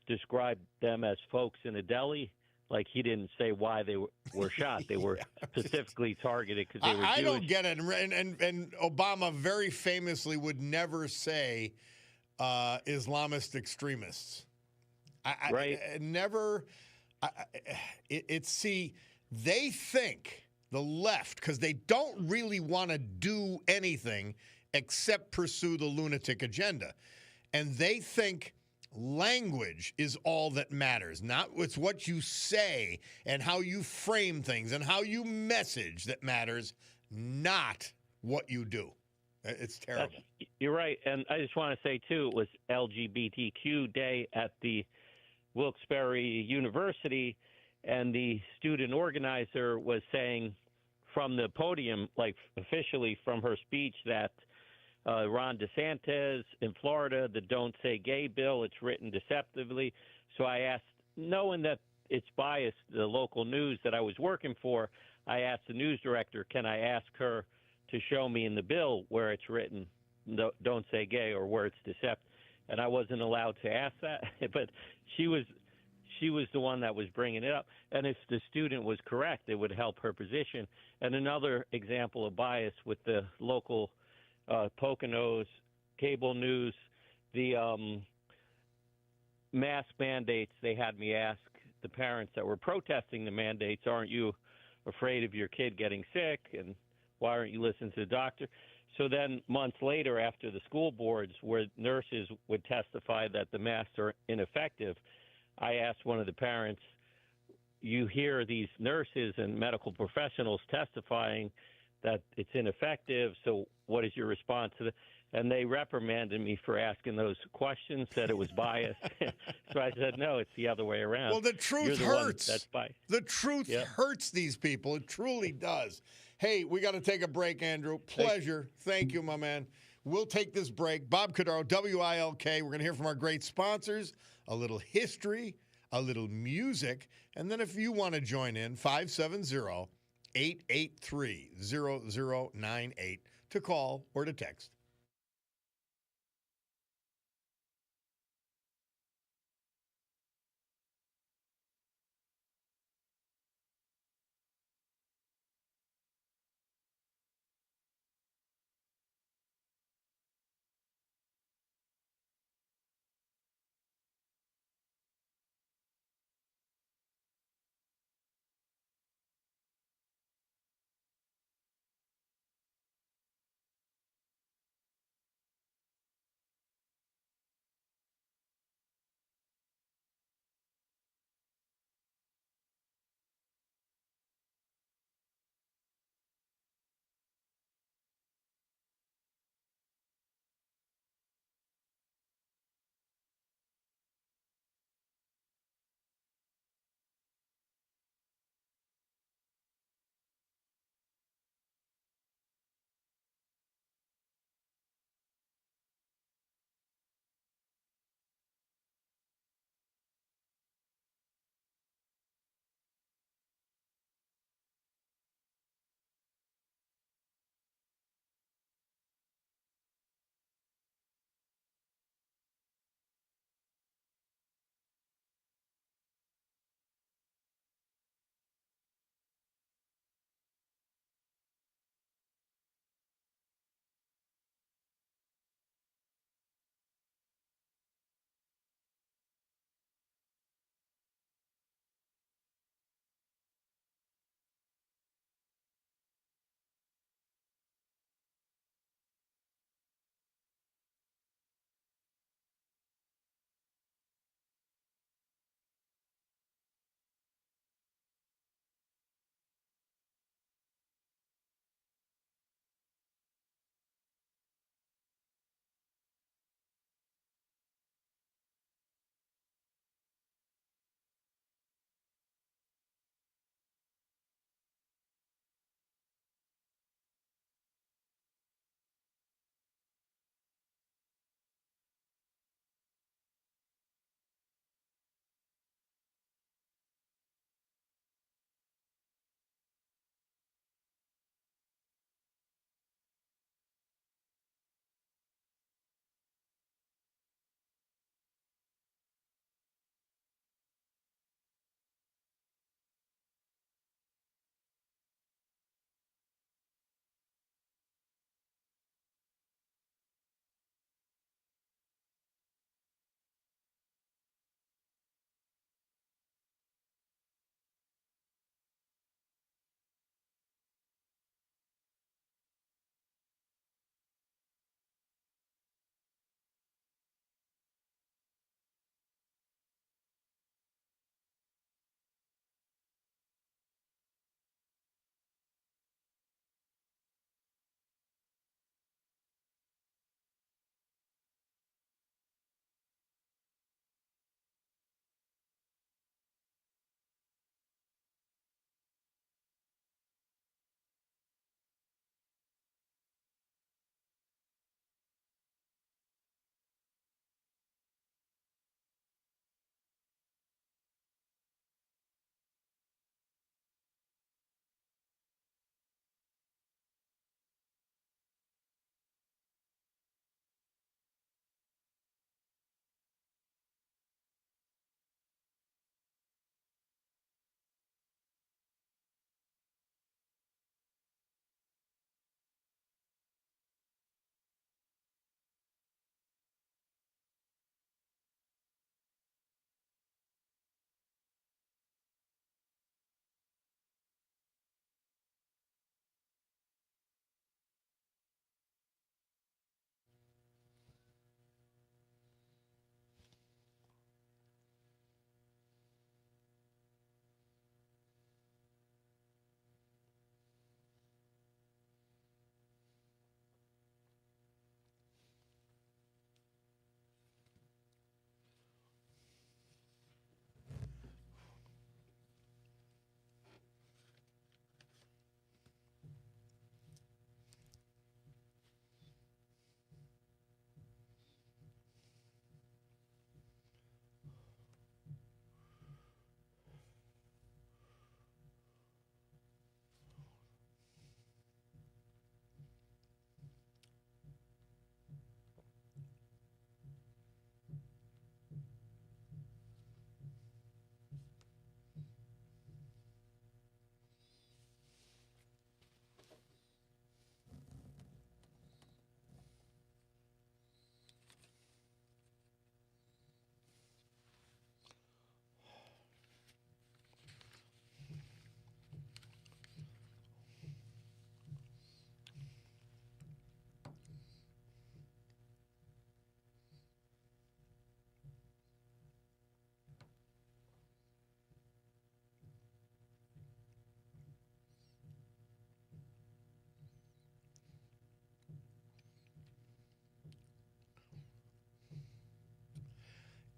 described them as folks in a deli. Like he didn't say why they were shot. They were specifically targeted because they were Jewish. I don't get it. And Obama very famously would never say Islamist extremists. They think the left, because they don't really want to do anything except pursue the lunatic agenda. And they think language is all that matters. Not it's what you say and how you frame things and how you message that matters, not what you do. It's terrible. You're right. And I just want to say, too, it was LGBTQ Day at the Wilkes-Barre University, and the student organizer was saying from the podium, like officially from her speech, that Ron DeSantis in Florida, the Don't Say Gay bill, it's written deceptively. So I asked, knowing that it's biased, the local news that I was working for, I asked the news director, can I ask her to show me in the bill where it's written Don't Say Gay or where it's deceptive? And I wasn't allowed to ask that, but she was the one that was bringing it up. And if the student was correct, it would help her position. And another example of bias with the local Poconos, cable news, the mask mandates, they had me ask the parents that were protesting the mandates, aren't you afraid of your kid getting sick? And why aren't you listening to the doctor? So then months later, after the school boards where nurses would testify that the masks are ineffective, I asked one of the parents, you hear these nurses and medical professionals testifying that it's ineffective, so what is your response to that? And they reprimanded me for asking those questions, said it was biased. So I said, no, it's the other way around. Well, the truth hurts. That's biased. The truth hurts these people. It truly does. Hey, we got to take a break, Andrew. Pleasure. Thank you, my man. We'll take this break. Bob Cordaro, WILK. We're going to hear from our great sponsors, a little history, a little music, and then if you want to join in, 570-883-0098 to call or to text.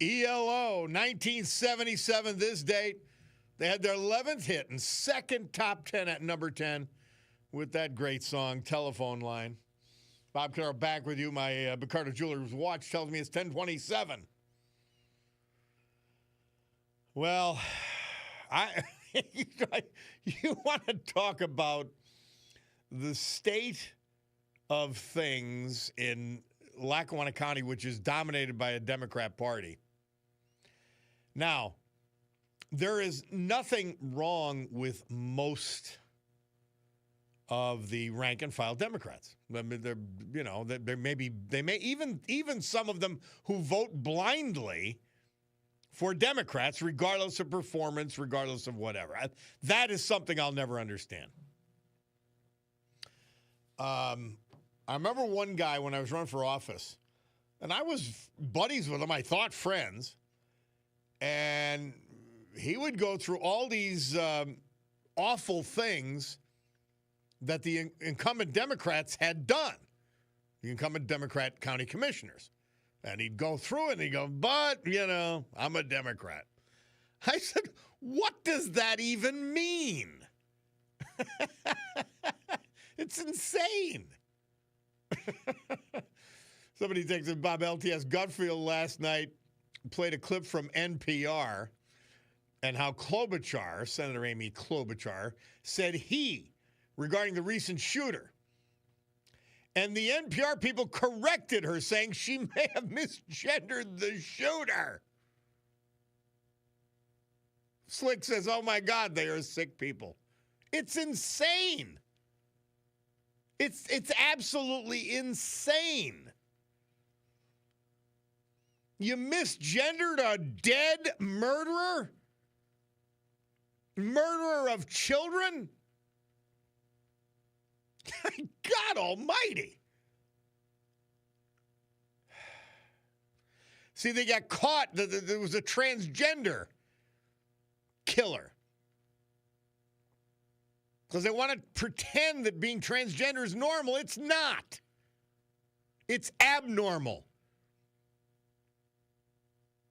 ELO, 1977, this date. They had their 11th hit and second top 10 at number 10 with that great song, Telephone Line. Bob Cordaro back with you. My Picardo Jewelers watch tells me it's 10:27. Well, you want to talk about the state of things in Lackawanna County, which is dominated by a Democrat party. Now, there is nothing wrong with most of the rank and file Democrats. I mean, they may even some of them who vote blindly for Democrats, regardless of performance, regardless of whatever. That is something I'll never understand. I remember one guy when I was running for office, and I was buddies with him, I thought friends, and he would go through all these awful things that the incumbent Democrats had done, the incumbent Democrat county commissioners. And he'd go through it and he'd go, but, I'm a Democrat. I said, what does that even mean? It's insane. Somebody thinks that Bob LTS Gutfield last night played a clip from NPR and how Klobuchar, Senator Amy Klobuchar, said regarding the recent shooter. And the NPR people corrected her, saying she may have misgendered the shooter. Slick says, oh, my God, they are sick people. It's insane. It's absolutely insane. You misgendered a dead murderer? Murderer of children? God almighty. See, they got caught. There was a transgender killer. Because they want to pretend that being transgender is normal. It's not. It's abnormal.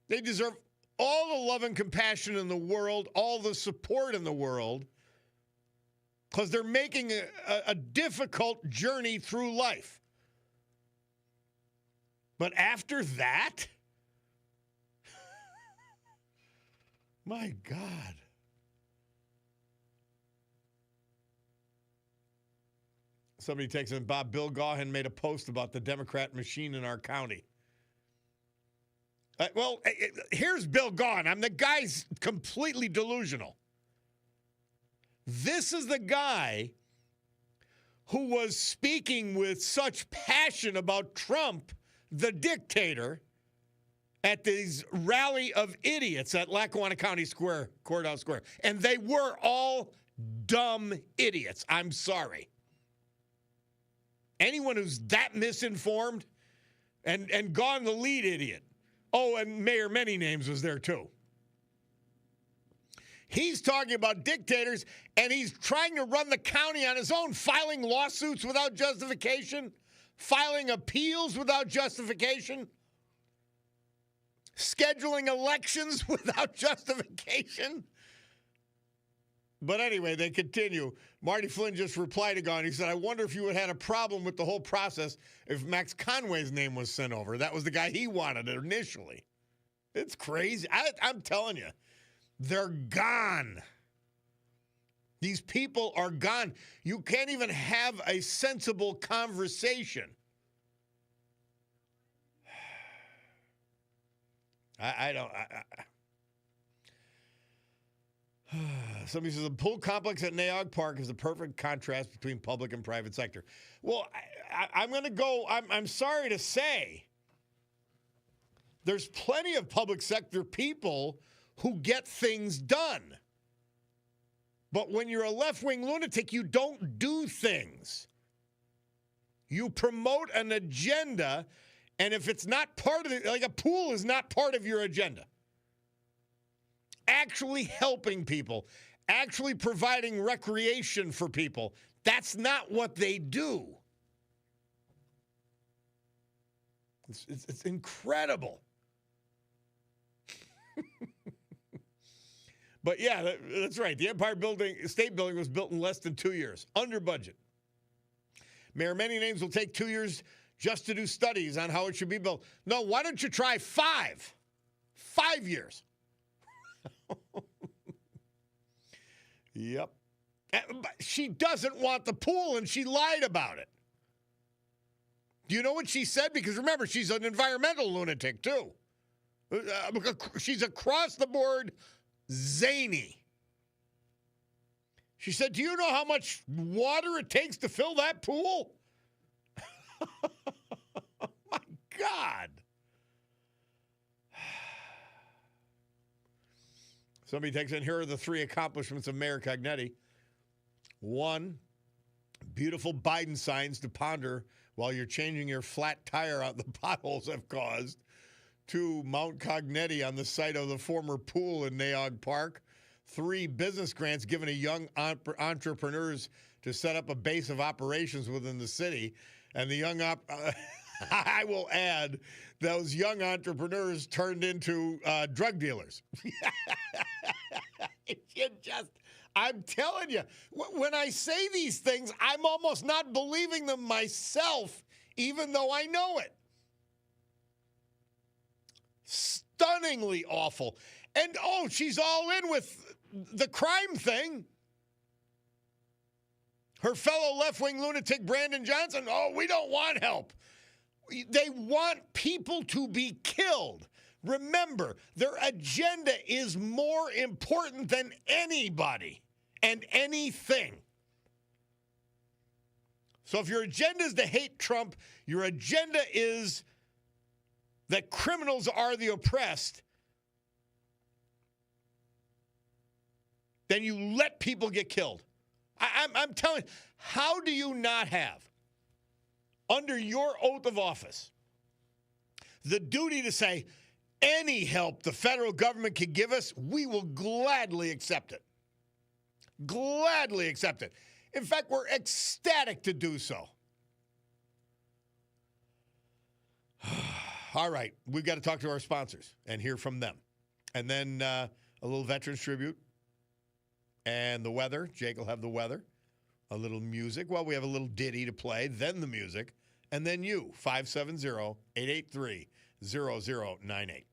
They deserve all the love and compassion in the world, all the support in the world, because they're making a difficult journey through life. But after that, my God. Somebody takes in, Bob, Bill Gaughan made a post about the Democrat machine in our county. Here's Bill Gaughan. The guy's completely delusional. This is the guy who was speaking with such passion about Trump, the dictator, at this rally of idiots at Lackawanna County Square, Courthouse Square. And they were all dumb idiots. I'm sorry. Anyone who's that misinformed, and Gaughan the lead idiot. Oh, and Mayor Many Names was there too. He's talking about dictators, and he's trying to run the county on his own, filing lawsuits without justification, filing appeals without justification, scheduling elections without justification. But anyway, they continue. Marty Flynn just replied to Gaughan. He said, I wonder if you would have had a problem with the whole process if Max Conway's name was sent over. That was the guy he wanted initially. It's crazy. I'm telling you. They're gone. These people are gone. You can't even have a sensible conversation. Somebody says the pool complex at Naog Park is the perfect contrast between public and private sector. Well, I'm going to go, I'm sorry to say, there's plenty of public sector people who get things done. But when you're a left-wing lunatic, you don't do things. You promote an agenda, and if it's not part of it, like a pool is not part of your agenda. Actually helping people, actually providing recreation for people, that's not what they do. It's incredible. But yeah, that's right. The Empire State Building was built in less than 2 years, under budget. Mayor, many names will take 2 years just to do studies on how it should be built. No, why don't you try 5? 5 years. Yep. But she doesn't want the pool, and she lied about it. Do you know what she said? Because remember, she's an environmental lunatic, too. She's across the board zany. She said, do you know how much water it takes to fill that pool? My God. Somebody takes in, here are the 3 accomplishments of Mayor Cognetti. 1, beautiful Biden signs to ponder while you're changing your flat tire out the potholes have caused. 2, Mount Cognetti on the site of the former pool in Naog Park. 3, business grants given to young entrepreneurs to set up a base of operations within the city. And the young I will add, those young entrepreneurs turned into drug dealers. I'm telling you, when I say these things, I'm almost not believing them myself, even though I know it. Stunningly awful. And, she's all in with the crime thing. Her fellow left-wing lunatic Brandon Johnson, we don't want help. They want people to be killed. Remember, their agenda is more important than anybody and anything. So if your agenda is to hate Trump, your agenda is that criminals are the oppressed, then you let people get killed. I'm telling you, how do you not have, under your oath of office, the duty to say, any help the federal government can give us, we will gladly accept it. Gladly accept it. In fact, we're ecstatic to do so. All right, we've got to talk to our sponsors and hear from them. And then a little Veterans Tribute and the weather. Jake will have the weather. A little music. Well, we have a little ditty to play, then the music, and then you, 570-883-0098.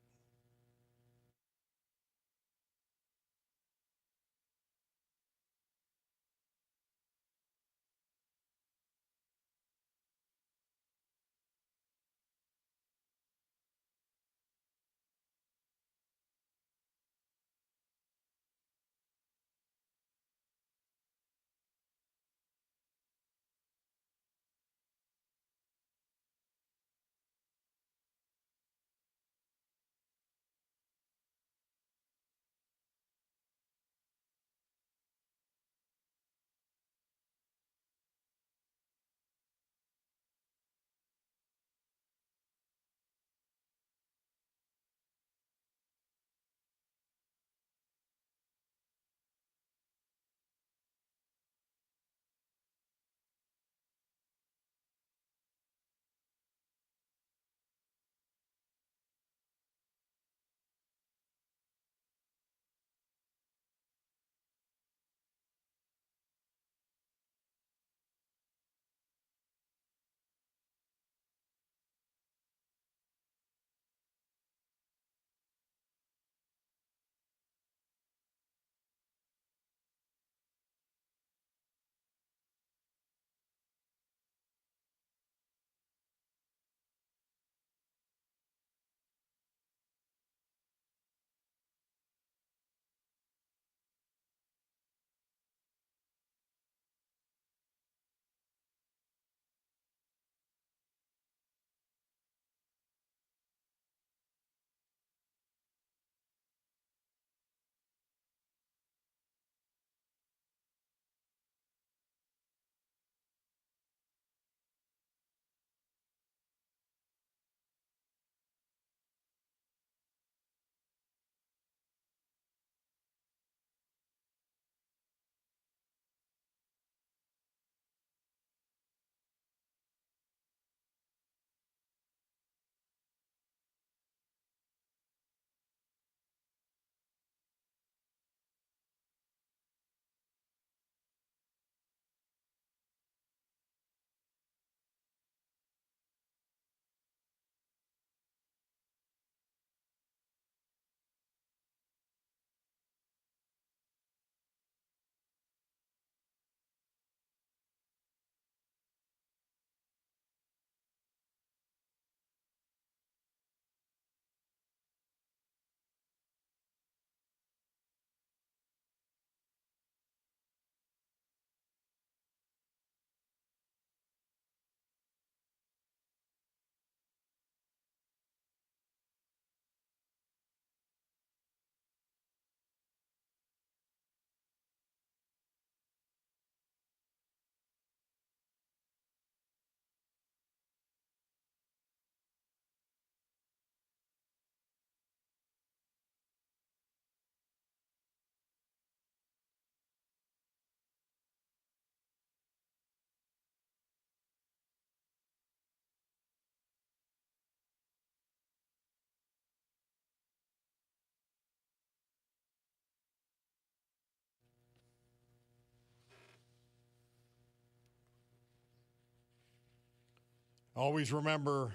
Always remember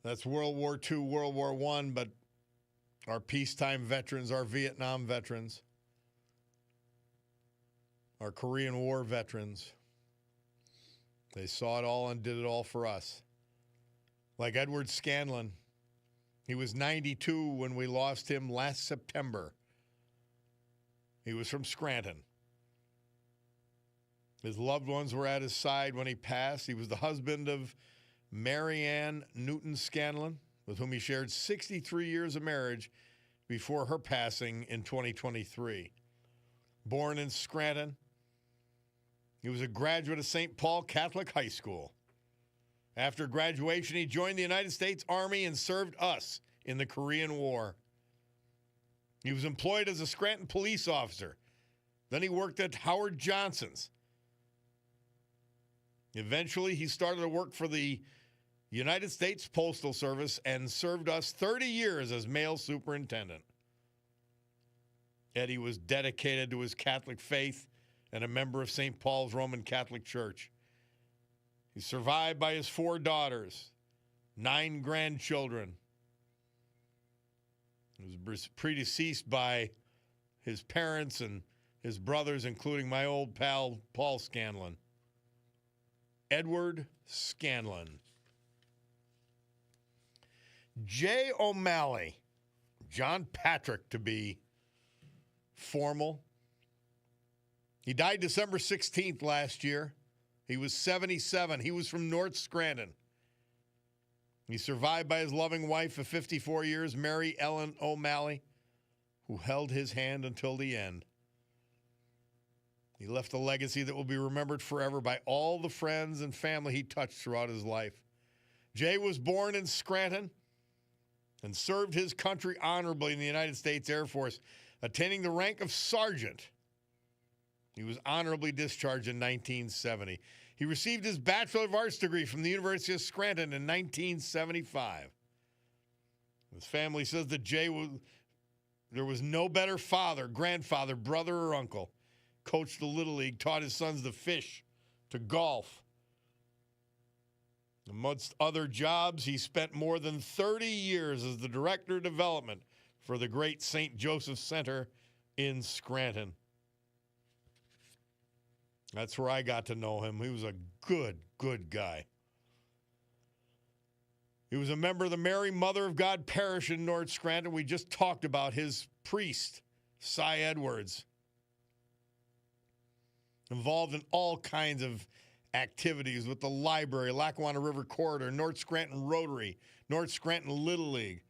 that's World War II, World War I, but our peacetime veterans, our Vietnam veterans, our Korean War veterans, they saw it all and did it all for us. Like Edward Scanlon, he was 92 when we lost him last September. He was from Scranton. His loved ones were at his side when he passed. He was the husband of Mary Ann Newton Scanlon, with whom he shared 63 years of marriage before her passing in 2023. Born in Scranton, he was a graduate of St. Paul Catholic High School. After graduation, he joined the United States Army and served us in the Korean War. He was employed as a Scranton police officer. Then he worked at Howard Johnson's. Eventually, he started to work for the United States Postal Service and served us 30 years as mail superintendent. Eddie was dedicated to his Catholic faith and a member of St. Paul's Roman Catholic Church. He's survived by his 4 daughters, 9 grandchildren. He was predeceased by his parents and his brothers, including my old pal, Paul Scanlon. Edward Scanlon. Jay O'Malley, John Patrick to be formal. He died December 16th last year. He was 77. He was from North Scranton. He's survived by his loving wife of 54 years, Mary Ellen O'Malley, who held his hand until the end. He left a legacy that will be remembered forever by all the friends and family he touched throughout his life. Jay was born in Scranton and served his country honorably in the United States Air Force, attaining the rank of sergeant. He was honorably discharged in 1970. He received his Bachelor of Arts degree from the University of Scranton in 1975. His family says that there was no better father, grandfather, brother, or uncle. Coached the Little League, taught his sons to fish, to golf. Amongst other jobs, he spent more than 30 years as the Director of Development for the great St. Joseph Center in Scranton. That's where I got to know him. He was a good, good guy. He was a member of the Mary Mother of God Parish in North Scranton. We just talked about his priest, Cy Edwards. Involved in all kinds of activities with the library, Lackawanna River Corridor, North Scranton Rotary, North Scranton Little League.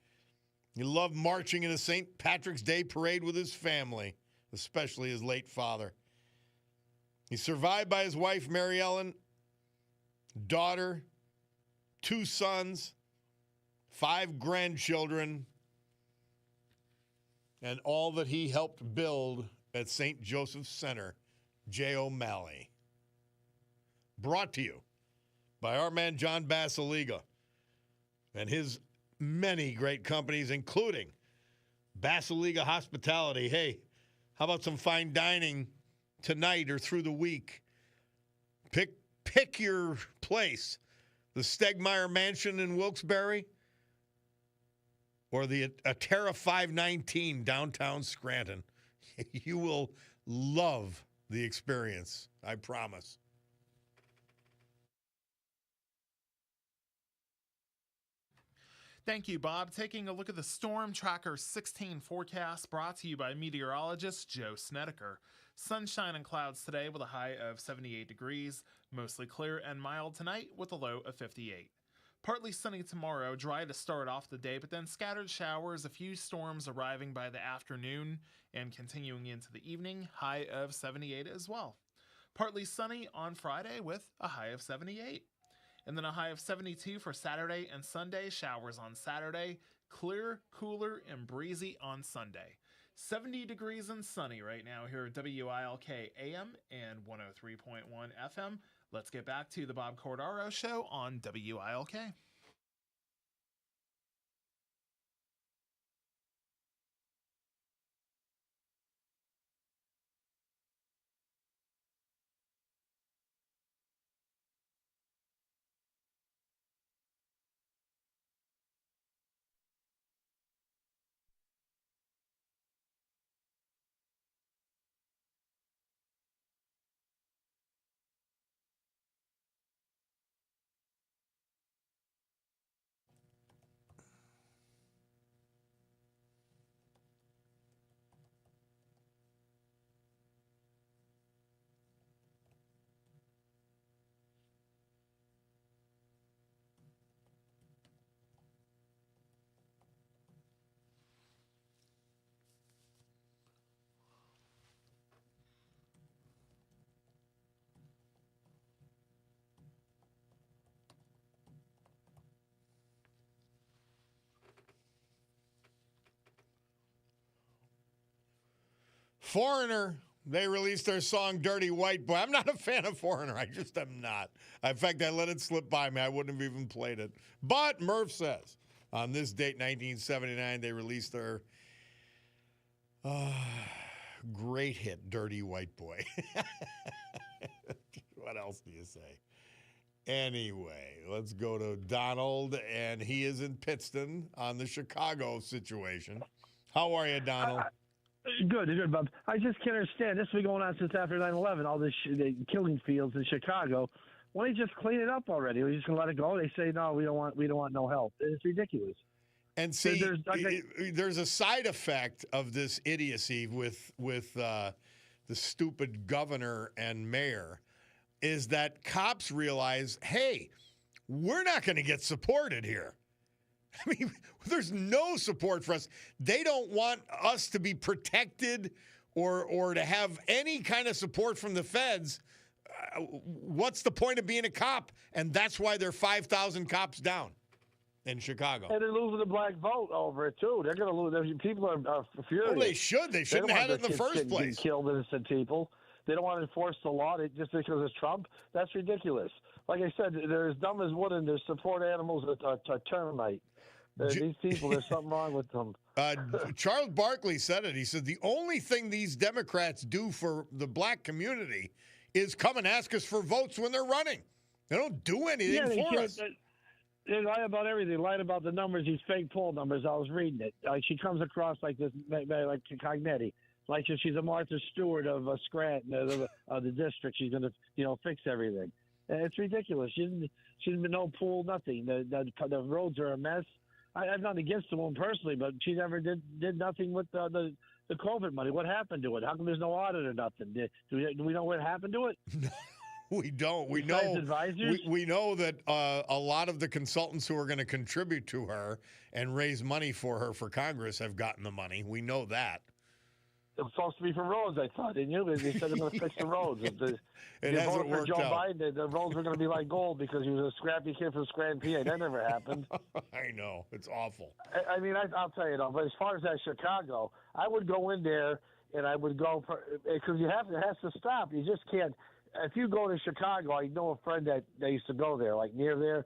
He loved marching in the St. Patrick's Day Parade with his family, especially his late father. He's survived by his wife, Mary Ellen, daughter, 2 sons, 5 grandchildren, and all that he helped build at St. Joseph's Center, Jay O'Malley. Brought to you by our man John Basiliga and his many great companies, including Basiliga Hospitality. Hey, how about some fine dining tonight or through the week? Pick your place. The Stegmeyer Mansion in Wilkes-Barre or the Atera 519 downtown Scranton. You will love the experience, I promise. Thank you, Bob. Taking a look at the Storm Tracker 16 forecast brought to you by meteorologist Joe Snedeker. Sunshine and clouds today with a high of 78 degrees, mostly clear and mild tonight with a low of 58. Partly sunny tomorrow, dry to start off the day, but then scattered showers, a few storms arriving by the afternoon and continuing into the evening, high of 78 as well. Partly sunny on Friday with a high of 78. And then a high of 72 for Saturday and Sunday, showers on Saturday, clear, cooler, and breezy on Sunday. 70 degrees and sunny right now here at WILK AM and 103.1 FM. Let's get back to the Bob Cordaro Show on WILK. Foreigner, they released their song Dirty White Boy. I'm not a fan of Foreigner. I just am not. In fact, I let it slip by me. I wouldn't have even played it. But Murph says on this date, 1979, they released their great hit, Dirty White Boy. What else do you say? Anyway, let's go to Donald, and he is in Pittston on the Chicago situation. How are you, Donald? Good, Bob. I just can't understand. This has been going on since after 9/11, all this the killing fields in Chicago. Why don't you just clean it up already? We're just going to let it go? They say, no, we don't want no help. It's ridiculous. And see, there's a side effect of this idiocy with the stupid governor and mayor is that cops realize, hey, we're not going to get supported here. I mean, there's no support for us. They don't want us to be protected or to have any kind of support from the feds. What's the point of being a cop? And that's why they're 5,000 cops down in Chicago. And they're losing the black vote over it, too. They're going to lose. People are furious. Well, they should. They shouldn't have had it in the first place. Killed innocent people. They don't want to enforce the law just because it's Trump. That's ridiculous. Like I said, they're as dumb as wood, and they support animals a termite. These people, there's something wrong with them. Charles Barkley said it. He said, the only thing these Democrats do for the black community is come and ask us for votes when they're running. They don't do anything for us. They lie about everything. They lied about the numbers, these fake poll numbers. I was reading it. She comes across like this, like Cognetti. Like she's a Martha Stewart of Scranton, the district. She's going to, fix everything. It's ridiculous. She's been no pool, nothing. The roads are a mess. I've nothing against the woman personally, but she never did nothing with the COVID money. What happened to it? How come there's no audit or nothing? Do we know what happened to it? We don't. We Besides know. Advisors? We know that a lot of the consultants who are going to contribute to her and raise money for her for Congress have gotten the money. We know that. It was supposed to be for roads, I thought, didn't you? They said they're going to fix the roads. It hasn't worked Joe out. Biden, the roads were going to be like gold because he was a scrappy kid from Scranton, PA. That never happened. I know. It's awful. I mean, I'll tell you, though, but as far as that Chicago, I would go in there and I would go because it has to stop. You just can't. If you go to Chicago, I know a friend that used to go there, like near there.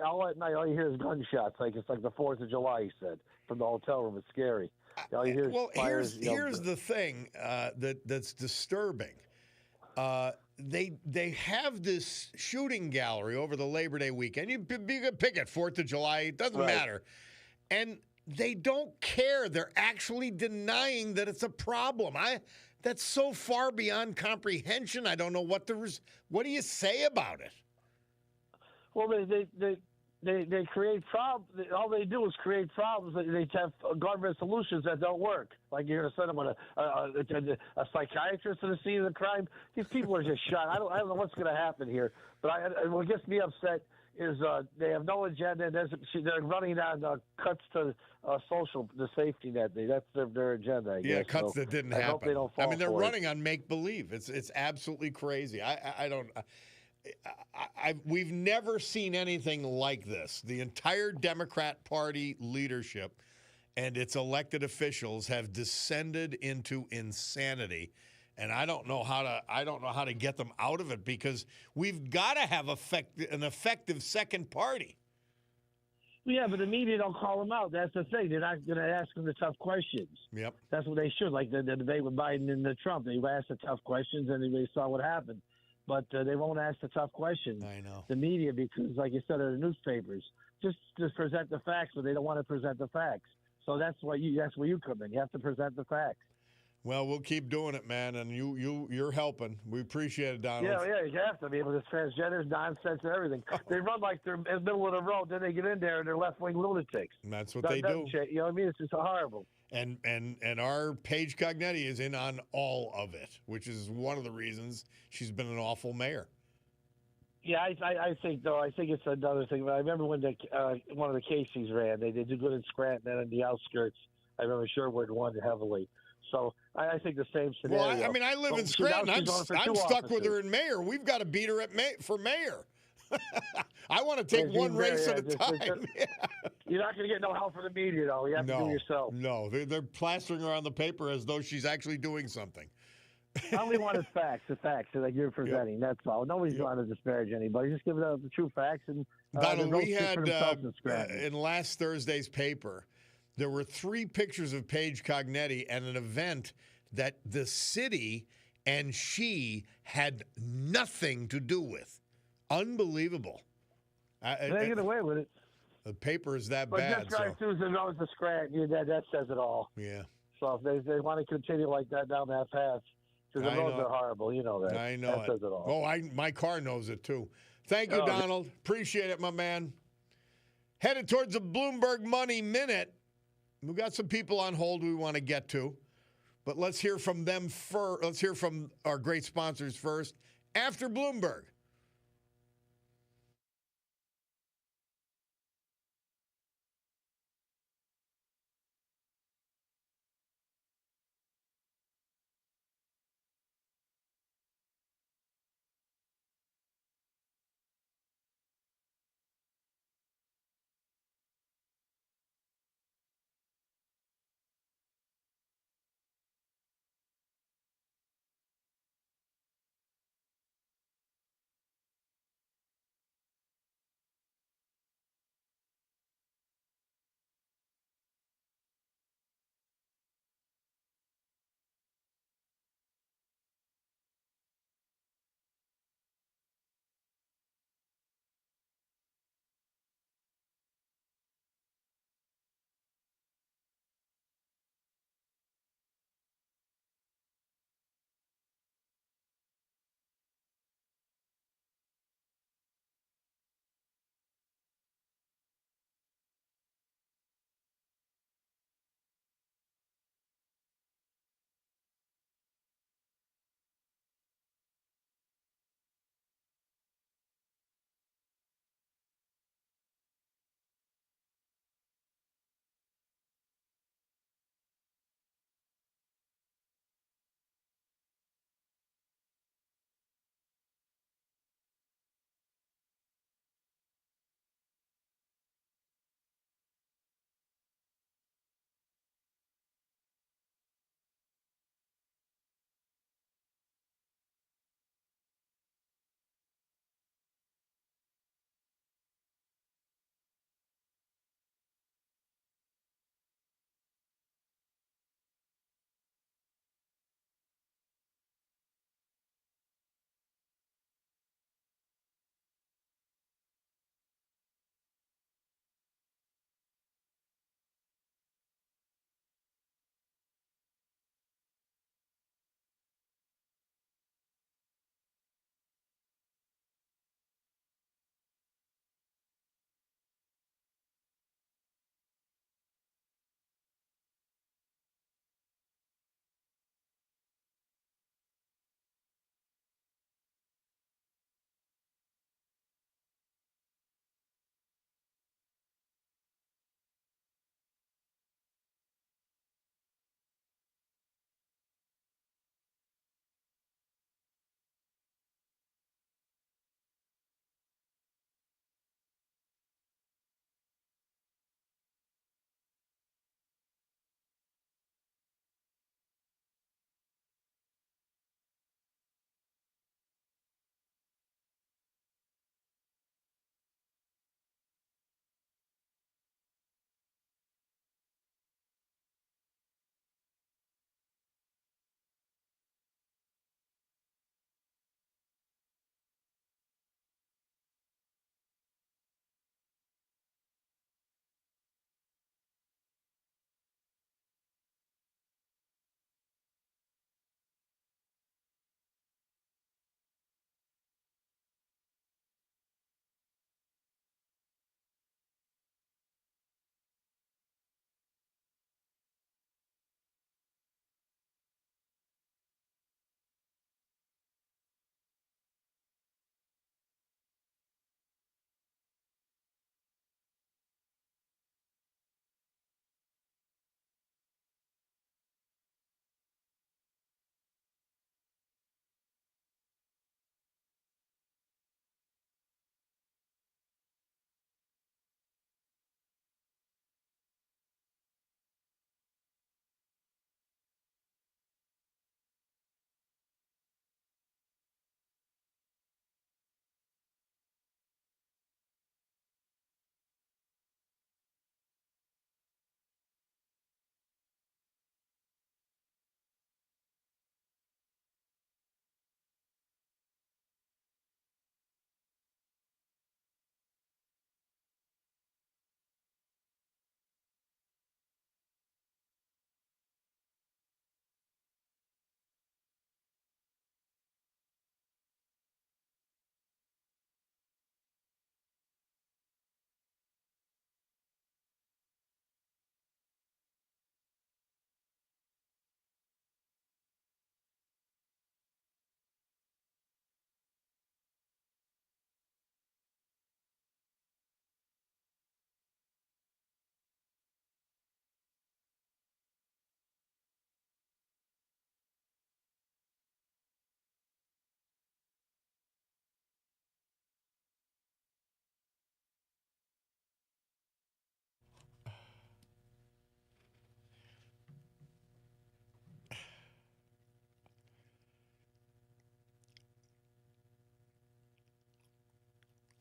All at night, all you hear is gunshots. Like it's like the 4th of July, he said, from the hotel room. It's scary. All you hear is fires, here's the thing that's disturbing. They have this shooting gallery over the Labor Day weekend. You pick it, 4th of July, it doesn't matter. And they don't care. They're actually denying that it's a problem. That's so far beyond comprehension. I don't know what do you say about it? Well, they create problems. All they do is create problems. They have government solutions that don't work. Like you're going to send them a psychiatrist to the scene of the crime. These people are just shot. I don't know what's going to happen here. But what gets me upset is they have no agenda. And they're running on cuts to the safety net. That's their agenda, I guess. Yeah, cuts that didn't happen. I hope they don't fall they're for running on make-believe. It's absolutely crazy. I don't... we've never seen anything like this. The entire Democrat Party leadership and its elected officials have descended into insanity, and I don't know how to get them out of it because we've got to have an effective second party. Yeah, but the media don't call them out. That's the thing. They're not going to ask them the tough questions. Yep. That's what they should. Like the debate with Biden and Trump. They asked the tough questions, and they saw what happened. But they won't ask the tough questions. I know. The media, because, like you said, they're the newspapers. Just present the facts, but they don't want to present the facts. So that's where you come in. You have to present the facts. Well, we'll keep doing it, man, and you're helping. We appreciate it, Donald. Yeah, you have to be able to transgenders, nonsense, and everything. They run like they're in the middle of the road, then they get in there and they're left-wing lunatics. And that's what they do. You know what I mean? It's just horrible. And our Paige Cognetti is in on all of it, which is one of the reasons she's been an awful mayor. Yeah, I think it's another thing. I remember when one of the Caseys ran, they did good in Scranton and in the outskirts. I remember Sherwood won heavily. So I think the same scenario. Well, I live in Scranton. I'm stuck with her in mayor. We've got to beat her for mayor. I want to take It's one even race there, at a yeah, time. Yeah. You're not going to get no help from the media, though. You have to do it yourself. No, they're plastering her on the paper as though she's actually doing something. I only wanted facts, the facts that you're presenting. That's all. Nobody's trying to disparage anybody. Just give it the true facts. And Donald, they'll we speak had for themselves in Scranton. in last Thursday's paper, there were 3 pictures of Paige Cognetti at an event that the city and she had nothing to do with. Unbelievable. They get away with it. The paper is that But bad. just try Susan knows the Scranton. That says it all. Yeah. So if they want to continue like that down that path, because the roads are horrible, you know that. I know that says it all. Oh, my car knows it too. Thank you, Donald. Appreciate it, my man. Headed towards the Bloomberg Money Minute. We've got some people on hold we want to get to, but let's hear from them first. Let's hear from our great sponsors first. After Bloomberg.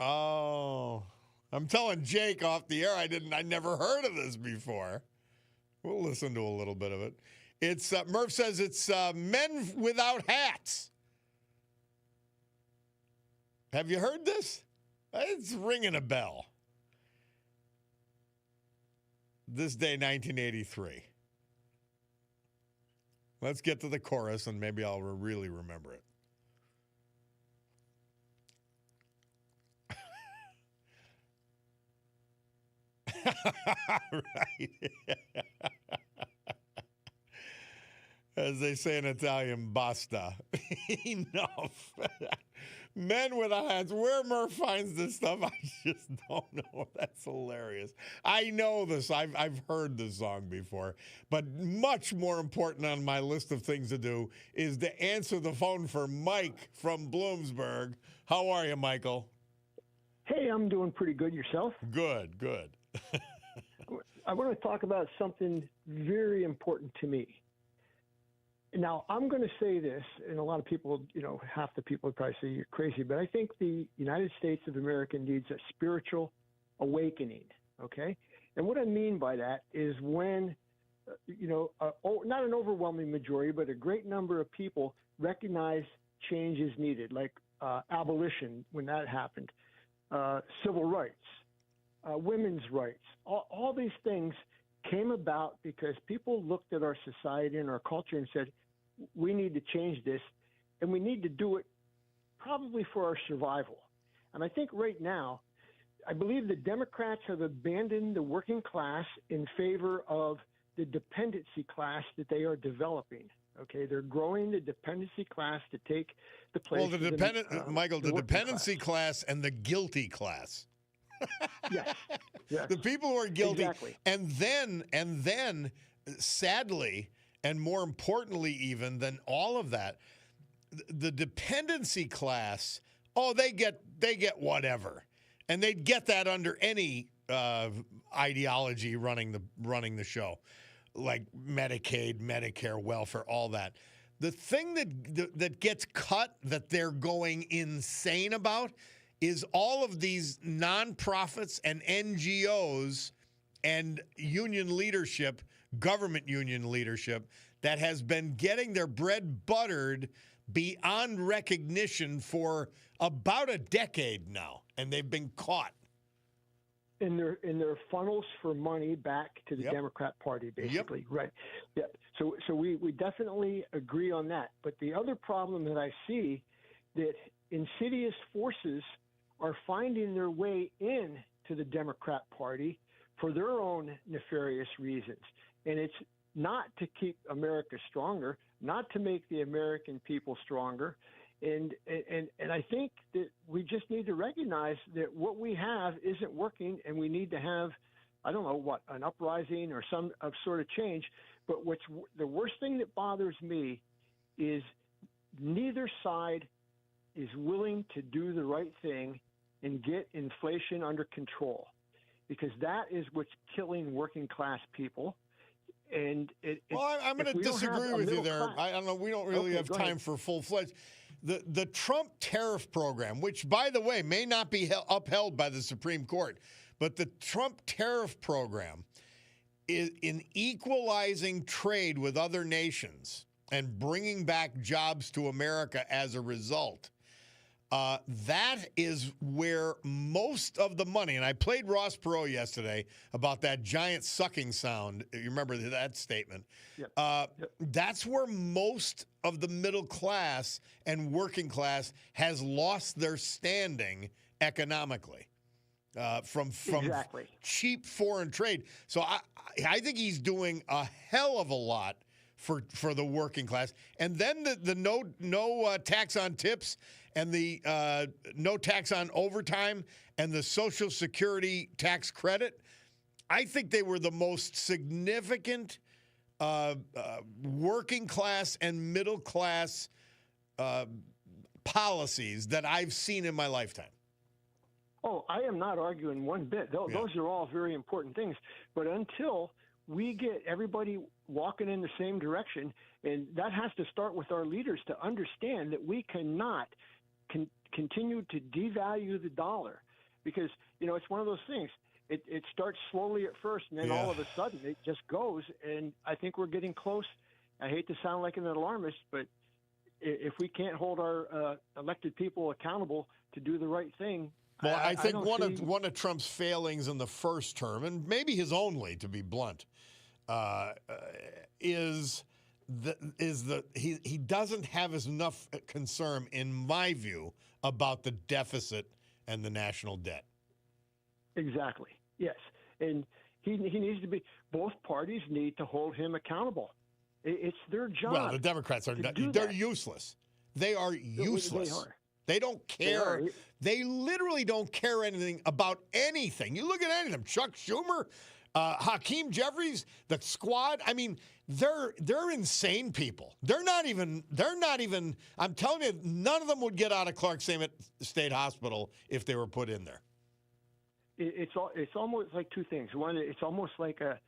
Oh, I'm telling Jake off the air. I never heard of this before. We'll listen to a little bit of it. It's Murph says it's Men Without Hats. Have you heard this? It's ringing a bell. This day, 1983. Let's get to the chorus, and maybe I'll really remember it. Right. As they say in Italian, basta. Enough. Men with hats. Where Murph finds this stuff, I just don't know. That's hilarious. I know this. I've heard this song before. But much more important on my list of things to do is to answer the phone for Mike from Bloomsburg. How are you, Michael? Hey, I'm doing pretty good. Yourself? Good, good. I want to talk about something very important to me. Now, I'm going to say this, and a lot of people, half the people would probably say you're crazy, but I think the United States of America needs a spiritual awakening, okay? And what I mean by that is when, not an overwhelming majority, but a great number of people recognize change is needed, like abolition, when that happened, civil rights, women's rights. All these things came about because people looked at our society and our culture and said, we need to change this, and we need to do it probably for our survival. And I think right now, I believe the Democrats have abandoned the working class in favor of the dependency class that they are developing. Okay, they're growing the dependency class to take the place. Well, the dependency class and the guilty class. Yes. The people who are guilty. Exactly. And then, sadly, and more importantly even than all of that, the dependency class, they get whatever. And they'd get that under any ideology running the show, like Medicaid, Medicare, welfare, all that. The thing that gets cut that they're going insane about is all of these nonprofits and NGOs and union leadership, government union leadership, that has been getting their bread buttered beyond recognition for about a decade now, and they've been caught. In their funnels for money back to the Democrat Party, basically. Yep. Right. Yeah. So we definitely agree on that. But the other problem that I see, that insidious forces are finding their way in to the Democrat Party for their own nefarious reasons. And it's not to keep America stronger, not to make the American people stronger. And I think that we just need to recognize that what we have isn't working, and we need to have, an uprising or some sort of change. But the worst thing that bothers me is neither side is willing to do the right thing and get inflation under control, because that is what's killing working class people. And I'm going to disagree with you there. I don't know. We don't really have time for full-fledged. The Trump tariff program, which, by the way, may not be upheld by the Supreme Court, but the Trump tariff program is in equalizing trade with other nations and bringing back jobs to America as a result. That is where most of the money, and I played Ross Perot yesterday about that giant sucking sound. You remember that statement? Yep. That's where most of the middle class and working class has lost their standing economically from exactly. cheap foreign trade. So I think he's doing a hell of a lot for the working class. And then the no tax on tips and the no tax on overtime and the Social Security tax credit, I think they were the most significant working class and middle class policies that I've seen in my lifetime. Oh, I am not arguing one bit. Those are all very important things. But until we get everybody walking in the same direction, and that has to start with our leaders to understand that we cannot continue to devalue the dollar. because it's one of those things. It starts slowly at first, and then all of a sudden it just goes. And I think we're getting close. I hate to sound like an alarmist, but if we can't hold our elected people accountable to do the right thing, well, I think one of Trump's failings in the first term, and maybe his only, to be blunt, is he doesn't have enough concern, in my view, about the deficit and the national debt. Exactly. Yes, and he needs to be. Both parties need to hold him accountable. It's their job. Well, the Democrats they're useless. They are useless. They are. They don't care. They literally don't care anything about anything. You look at any of them. Chuck Schumer, Hakeem Jeffries, the squad. I mean, they're insane people. They're not even. I'm telling you, none of them would get out of Clark State Hospital if they were put in there. It's almost like two things. One, it's almost like a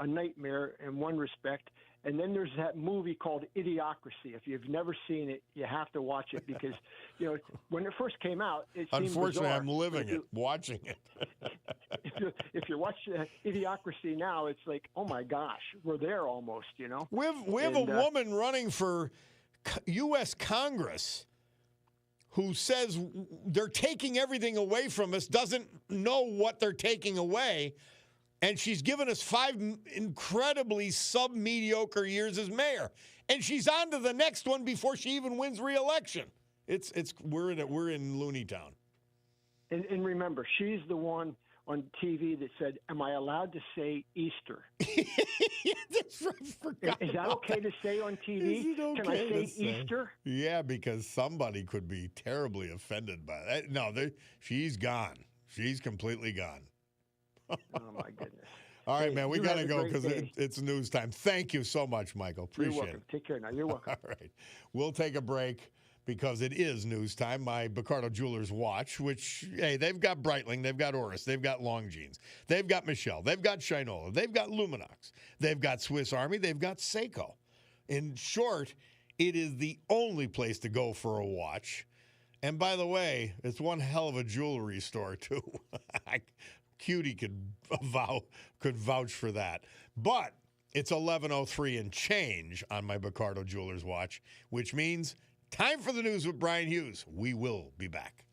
nightmare in one respect. And then there's that movie called Idiocracy. If you've never seen it, you have to watch it because, when it first came out, it seemed unfortunately bizarre. I'm living it, watching it. if you watch Idiocracy now, it's like, oh my gosh, we're there almost. We have a woman running for U.S. Congress who says they're taking everything away from us, doesn't know what they're taking away. And she's given us 5 incredibly sub-mediocre years as mayor. And she's on to the next one before she even wins re-election. We're in Looney Town. And remember, she's the one on TV that said, "Am I allowed to say Easter?" That's right. I forgot Is that okay to say on TV? Is it okay Can I say to say? Easter? Yeah, because somebody could be terribly offended by that. No, she's gone. She's completely gone. Oh, my goodness. All right, man, we got to go because day. it's news time. Thank you so much, Michael. Appreciate You're welcome. it. Take care now. You're welcome. All right. We'll take a break because it is news time. My Cordaro Jewelers watch, which, hey, they've got Breitling, they've got Oris, they've got Longines, they've got Michelle, they've got Shinola, they've got Luminox, they've got Swiss Army, they've got Seiko. In short, it is the only place to go for a watch. And by the way, it's one hell of a jewelry store, too. Cutie could vouch for that. But it's 11:03 and change on my Cordaro Jewelers watch, which means time for the news with Brian Hughes. We will be back.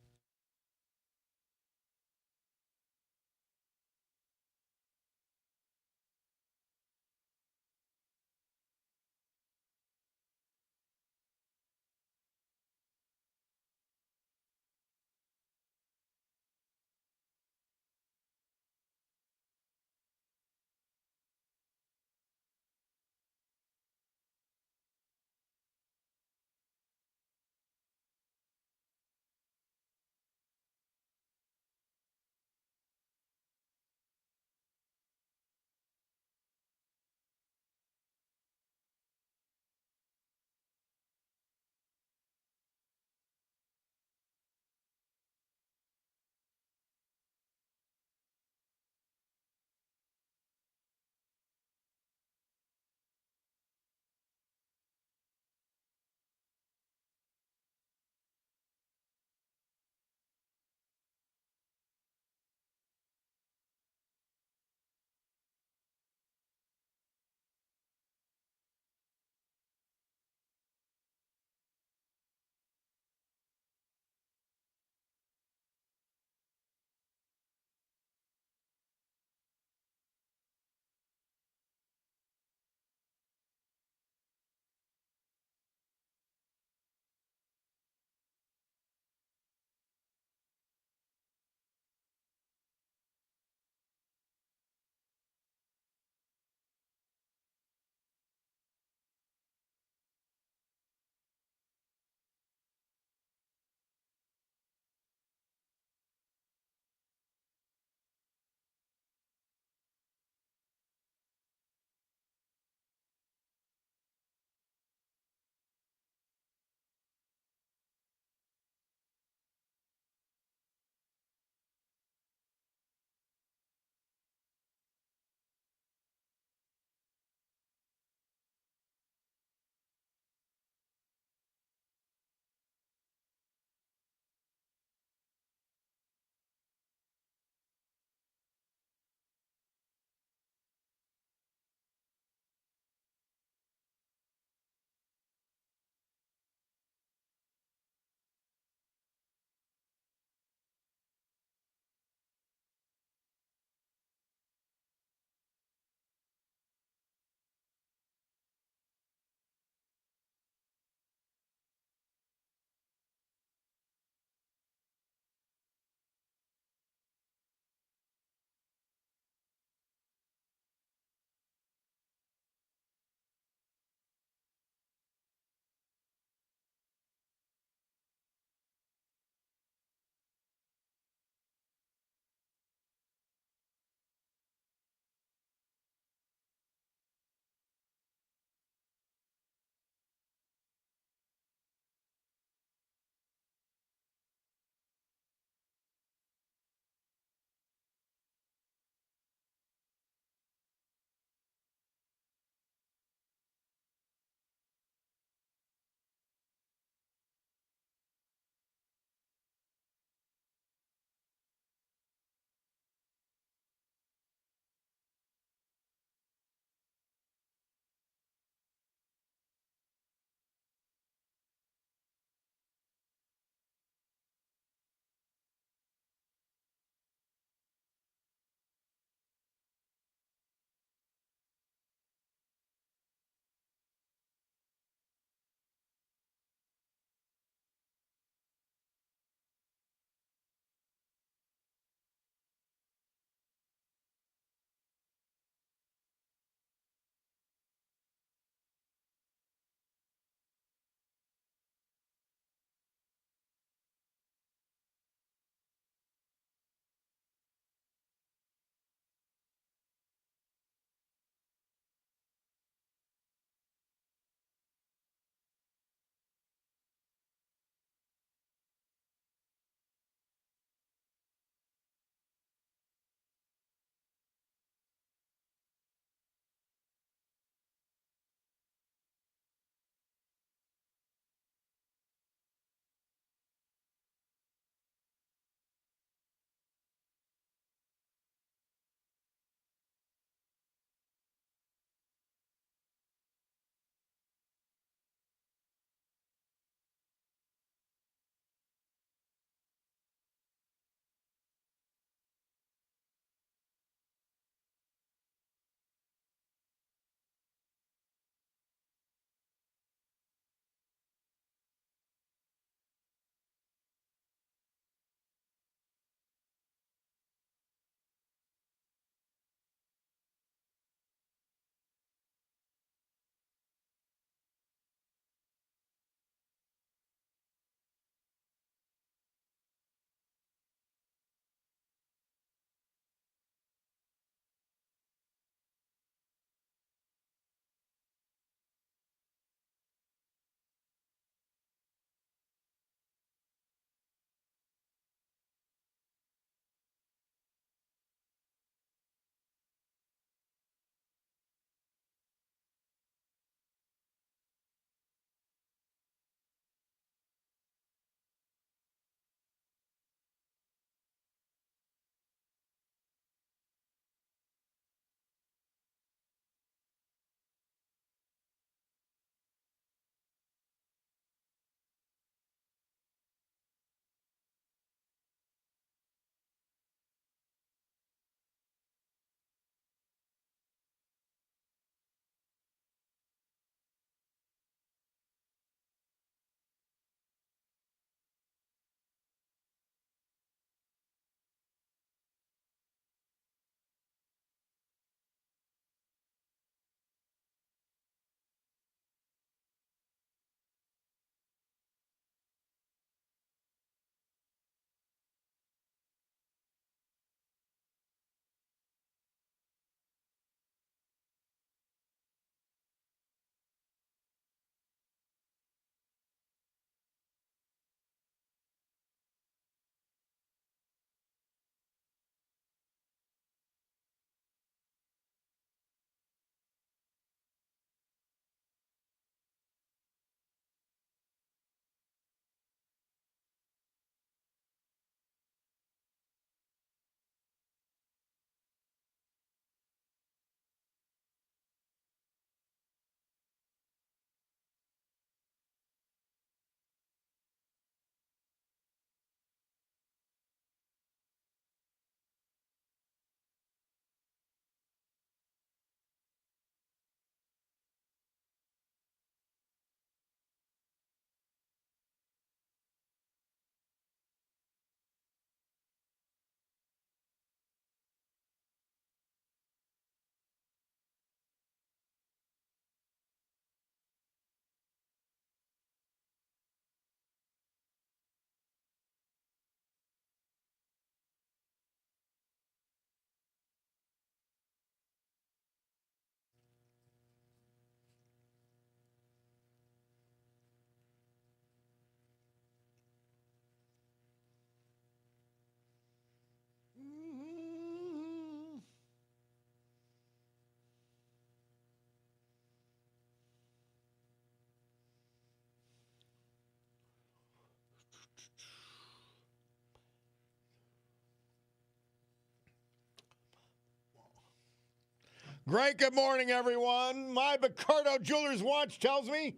Great good morning, everyone. My Cordaro Jewelers watch tells me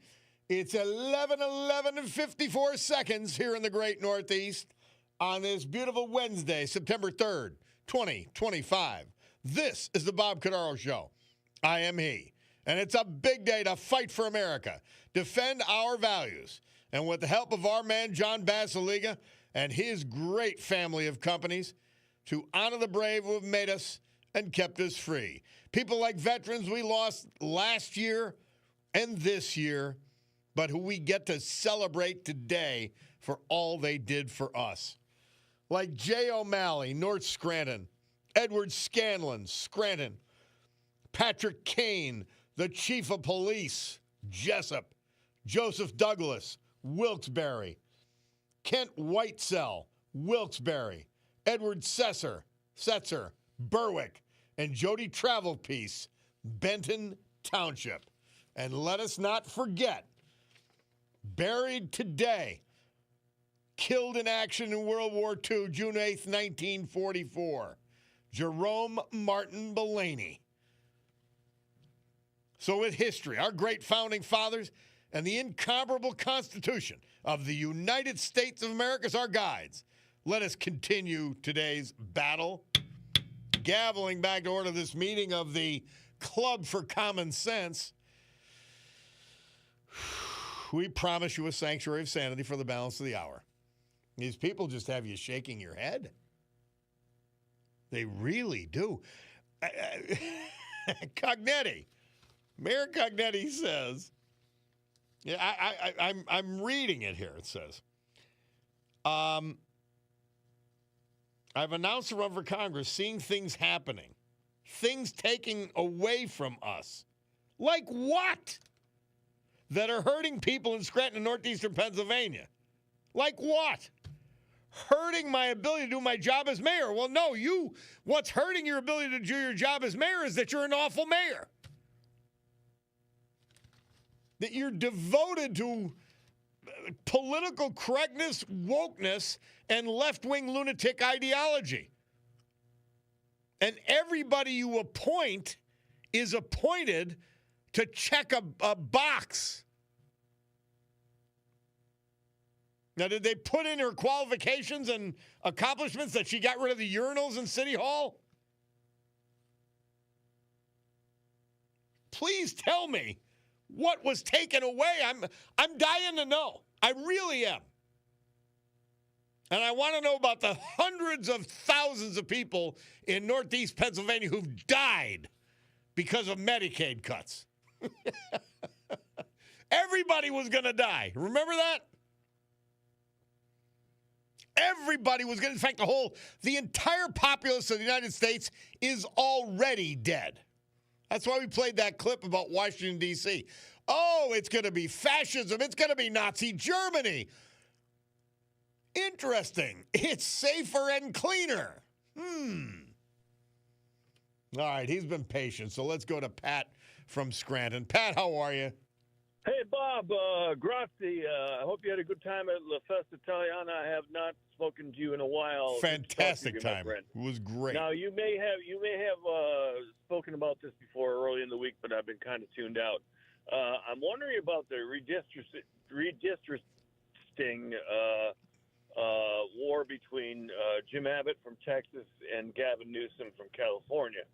it's 11:11 and 54 seconds here in the great Northeast on this beautiful Wednesday, September 3rd, 2025. This is the Bob Cordaro Show. I am he. And it's a big day to fight for America, defend our values, and with the help of our man, John Basiliga, and his great family of companies, to honor the brave who have made us and kept us free. People like veterans we lost last year and this year, but who we get to celebrate today for all they did for us. Like Jay O'Malley, North Scranton, Edward Scanlon, Scranton, Patrick Kane, the Chief of Police, Jessup, Joseph Douglas, Wilkes-Barre, Kent Whitesell, Wilkes-Barre, Edward Setzer, Berwick, and Jody Travelpiece, Benton Township. And let us not forget, buried today, killed in action in World War II, June 8th, 1944, Jerome Martin Blaney. So with history, our great founding fathers, and the incomparable Constitution of the United States of America as our guides, let us continue today's battle. Gaveling back to order this meeting of the Club for Common Sense. We promise you a sanctuary of sanity for the balance of the hour. These people just have you shaking your head. They really do. Cognetti. Mayor Cognetti says, I'm reading it here. It says, I've announced a run for Congress, seeing things happening, things taken away from us. Like what? That are hurting people in Scranton and northeastern Pennsylvania. Like what? Hurting my ability to do my job as mayor. Well, no, what's hurting your ability to do your job as mayor is that you're an awful mayor. That you're devoted to political correctness, wokeness, and left-wing lunatic ideology. And everybody you appoint is appointed to check a box. Now, did they put in her qualifications and accomplishments that she got rid of the urinals in City Hall? Please tell me what was taken away. I'm dying to know. I really am. And I want to know about the hundreds of thousands of people in Northeast Pennsylvania who've died because of Medicaid cuts. Everybody was going to die. Remember that? Everybody was going to, in fact, the entire populace of the United States is already dead. That's why we played that clip about Washington, D.C. Oh, it's going to be fascism. It's going to be Nazi Germany. Interesting. It's safer and cleaner. All right, he's been patient, so let's go to Pat from Scranton. Pat, how are you? Hey, Bob. Grazie. I hope you had a good time at La Festa Italiana. I have not spoken to you in a while. Fantastic time. It was great. Now, you may have spoken about this before early in the week, but I've been kind of tuned out. I'm wondering about the redistricting war between Jim Abbott from Texas and Gavin Newsom from California.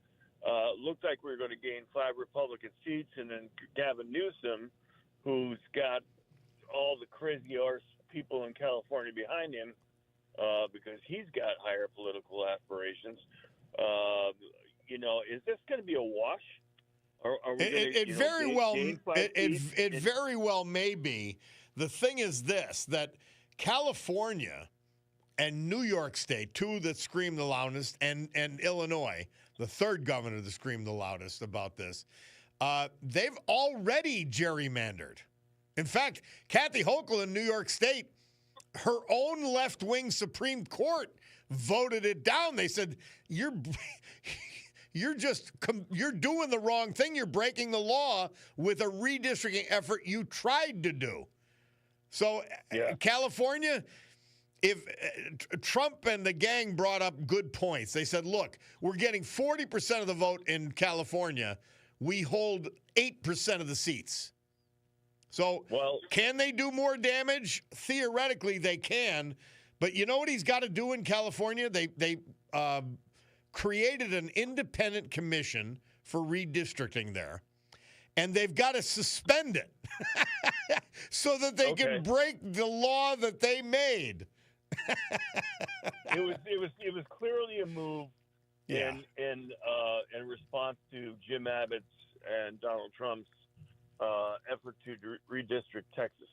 Looked like we were going to gain 5 Republican seats, and then Gavin Newsom, who's got all the crazy arse people in California behind him, because he's got higher political aspirations. Is this going to be a wash? It very well may be. The thing is this, that California and New York State, 2 that scream the loudest, and Illinois, the 3rd governor that screamed the loudest about this, they've already gerrymandered. In fact, Kathy Hochul in New York State, her own left-wing Supreme Court voted it down. They said, you're doing the wrong thing. You're breaking the law with a redistricting effort you tried to do. So California, if Trump and the gang brought up good points. They said, look, we're getting 40% of the vote in California. We hold 8% of the seats. So can they do more damage? Theoretically, they can. But you know what he's got to do in California? They created an independent commission for redistricting there. And they've got to suspend it so that they can break the law that they made. It was clearly a move in response to Jim Abbott's and Donald Trump's effort to redistrict Texas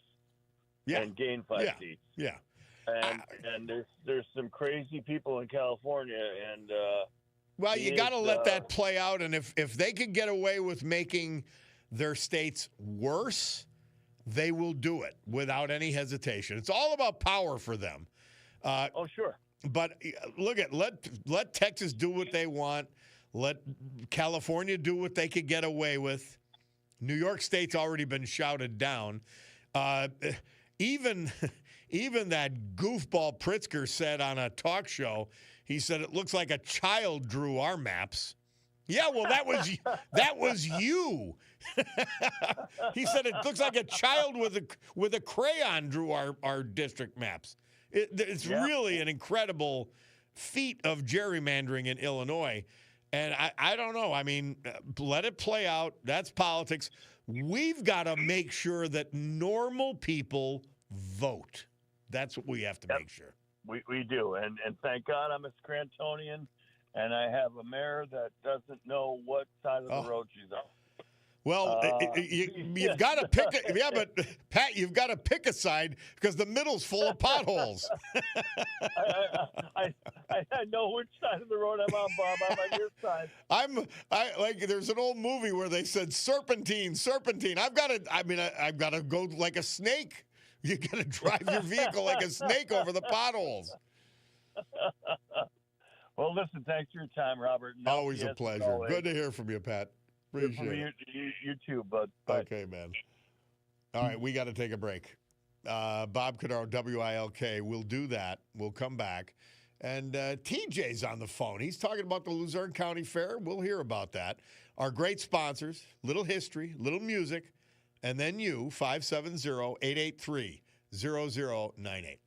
and gain 5 seats. Yeah. And there's some crazy people in California, and well, you got to let that play out. And if they could get away with making their states worse, they will do it without any hesitation. It's all about power for them. Sure. But let Texas do what they want. Let California do what they could get away with. New York State's already been shouted down. Even that goofball Pritzker said on a talk show, he said it looks like a child drew our maps. Yeah, well, that was you. He said it looks like a child with a crayon drew our district maps. It's really an incredible feat of gerrymandering in Illinois. And I don't know. I mean, let it play out. That's politics. We've got to make sure that normal people vote. That's what we have to make sure. We do. And thank God I'm a Scrantonian, and I have a mayor that doesn't know what side of the road she's on. Well, you've got to pick it. Yeah, but Pat, you've got to pick a side because the middle's full of potholes. I know which side of the road I'm on, Bob. I'm on your side. There's an old movie where they said serpentine. I've got to go like a snake. You got to drive your vehicle like a snake over the potholes. Well, listen, thanks for your time, Robert. Always a pleasure. Good to hear from you, Pat. Appreciate it. You too, bud. Bye. Okay, man. All right, we got to take a break. Bob Cordaro, WILK. We'll do that. We'll come back. And TJ's on the phone. He's talking about the Luzerne County Fair. We'll hear about that. Our great sponsors, little history, little music, and then you, 570-883-0098.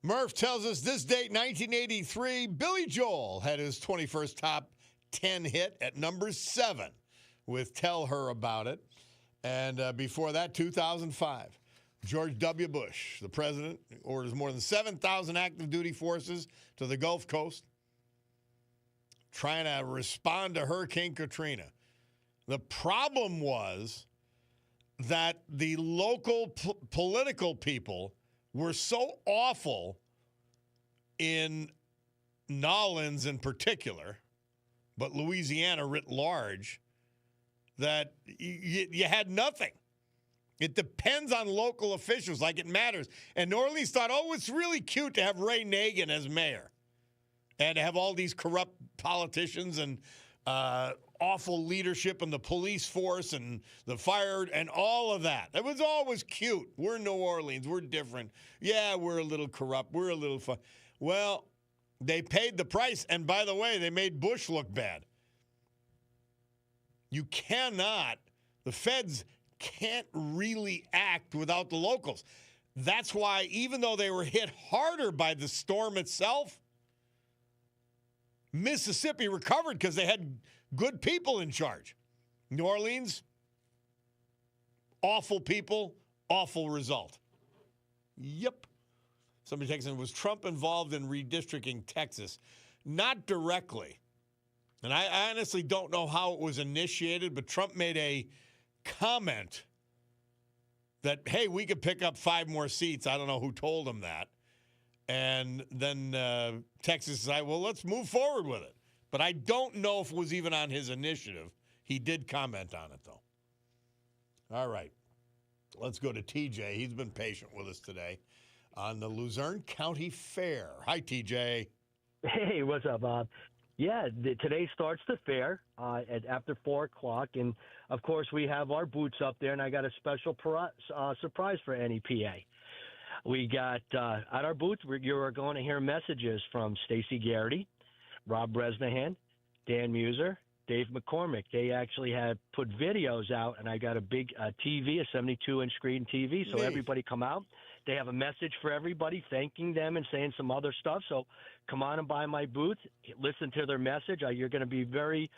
Murph tells us this date, 1983, Billy Joel had his 21st top 10 hit at number 7 with Tell Her About It. And before that, 2005, George W. Bush, the president, orders more than 7,000 active duty forces to the Gulf Coast trying to respond to Hurricane Katrina. The problem was that the local political people were so awful in Nolens in particular, but Louisiana writ large, that you had nothing. It depends on local officials, like it matters. And New Orleans thought, oh, it's really cute to have Ray Nagin as mayor and to have all these corrupt politicians and awful leadership in the police force and the fire and all of that. It was always cute. We're New Orleans. We're different. Yeah, we're a little corrupt. We're a little fun. Well, they paid the price. And by the way, they made Bush look bad. You cannot, the feds can't really act without the locals. That's why even though they were hit harder by the storm itself, Mississippi recovered because they had good people in charge. New Orleans, awful people, awful result. Yep. Somebody texting, was Trump involved in redistricting Texas? Not directly. And I honestly don't know how it was initiated, but Trump made a comment that, hey, we could pick up 5 more seats. I don't know who told him that. And then Texas decided, well, let's move forward with it. But I don't know if it was even on his initiative. He did comment on it, though. All right. Let's go to TJ. He's been patient with us today on the Luzerne County Fair. Hi, TJ. Hey, what's up, Bob? Yeah, today starts the fair after 4 o'clock. And, of course, we have our booths up there, and I got a special surprise for NEPA. We got at our booth, you're going to hear messages from Stacey Garrity, Rob Bresnahan, Dan Muser, Dave McCormick. They actually had put videos out, and I got a big TV, a 72-inch screen TV, so everybody come out. They have a message for everybody, thanking them and saying some other stuff. So come on and buy my booth, listen to their message. You're going to be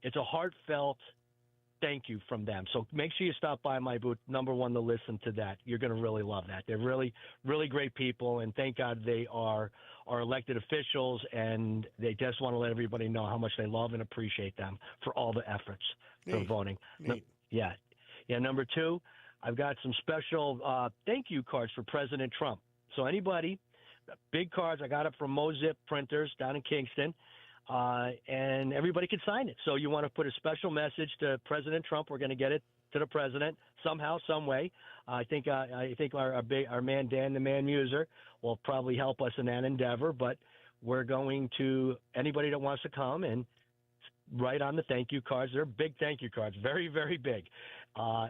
it's a heartfelt thank you from them. So make sure you stop by my booth, number one, to listen to that. You're going to really love that. They're really, really great people, and thank God they are elected officials, and they just want to let everybody know how much they love and appreciate them for all the efforts for voting. Yeah. Number 2, I've got some special thank you cards for President Trump. So anybody, big cards, I got it from Mozip Printers down in Kingston. And everybody can sign it. So you want to put a special message to President Trump. We're going to get it to the president somehow, some way. I think our man Dan the Man Muser will probably help us in that endeavor. But we're going to anybody that wants to come and write on the thank you cards. They're big thank you cards, very, very big,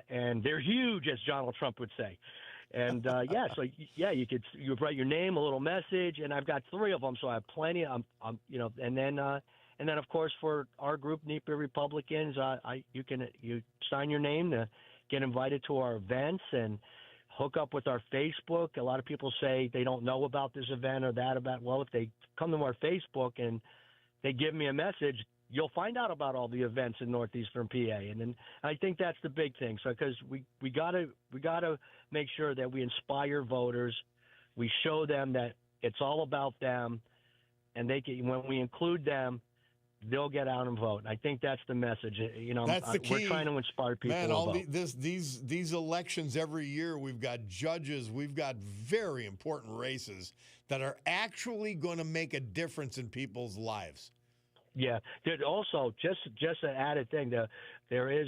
and they're huge, as Donald Trump would say. And you write your name, a little message, and I've got 3 of them, so I have plenty. And then of course for our group, NEPA Republicans, you sign your name to get invited to our events and hook up with our Facebook. A lot of people say they don't know about this event or that event. Well, if they come to our Facebook and they give me a message, you'll find out about all the events in northeastern PA, and then I think that's the big thing. So because we gotta make sure that we inspire voters, we show them that it's all about them, and when we include them, they'll get out and vote. I think that's the message. That's the key. We're trying to inspire people. Man, to all vote. these elections every year, we've got judges, we've got very important races that are actually going to make a difference in people's lives. Yeah. There's also just an added thing. There is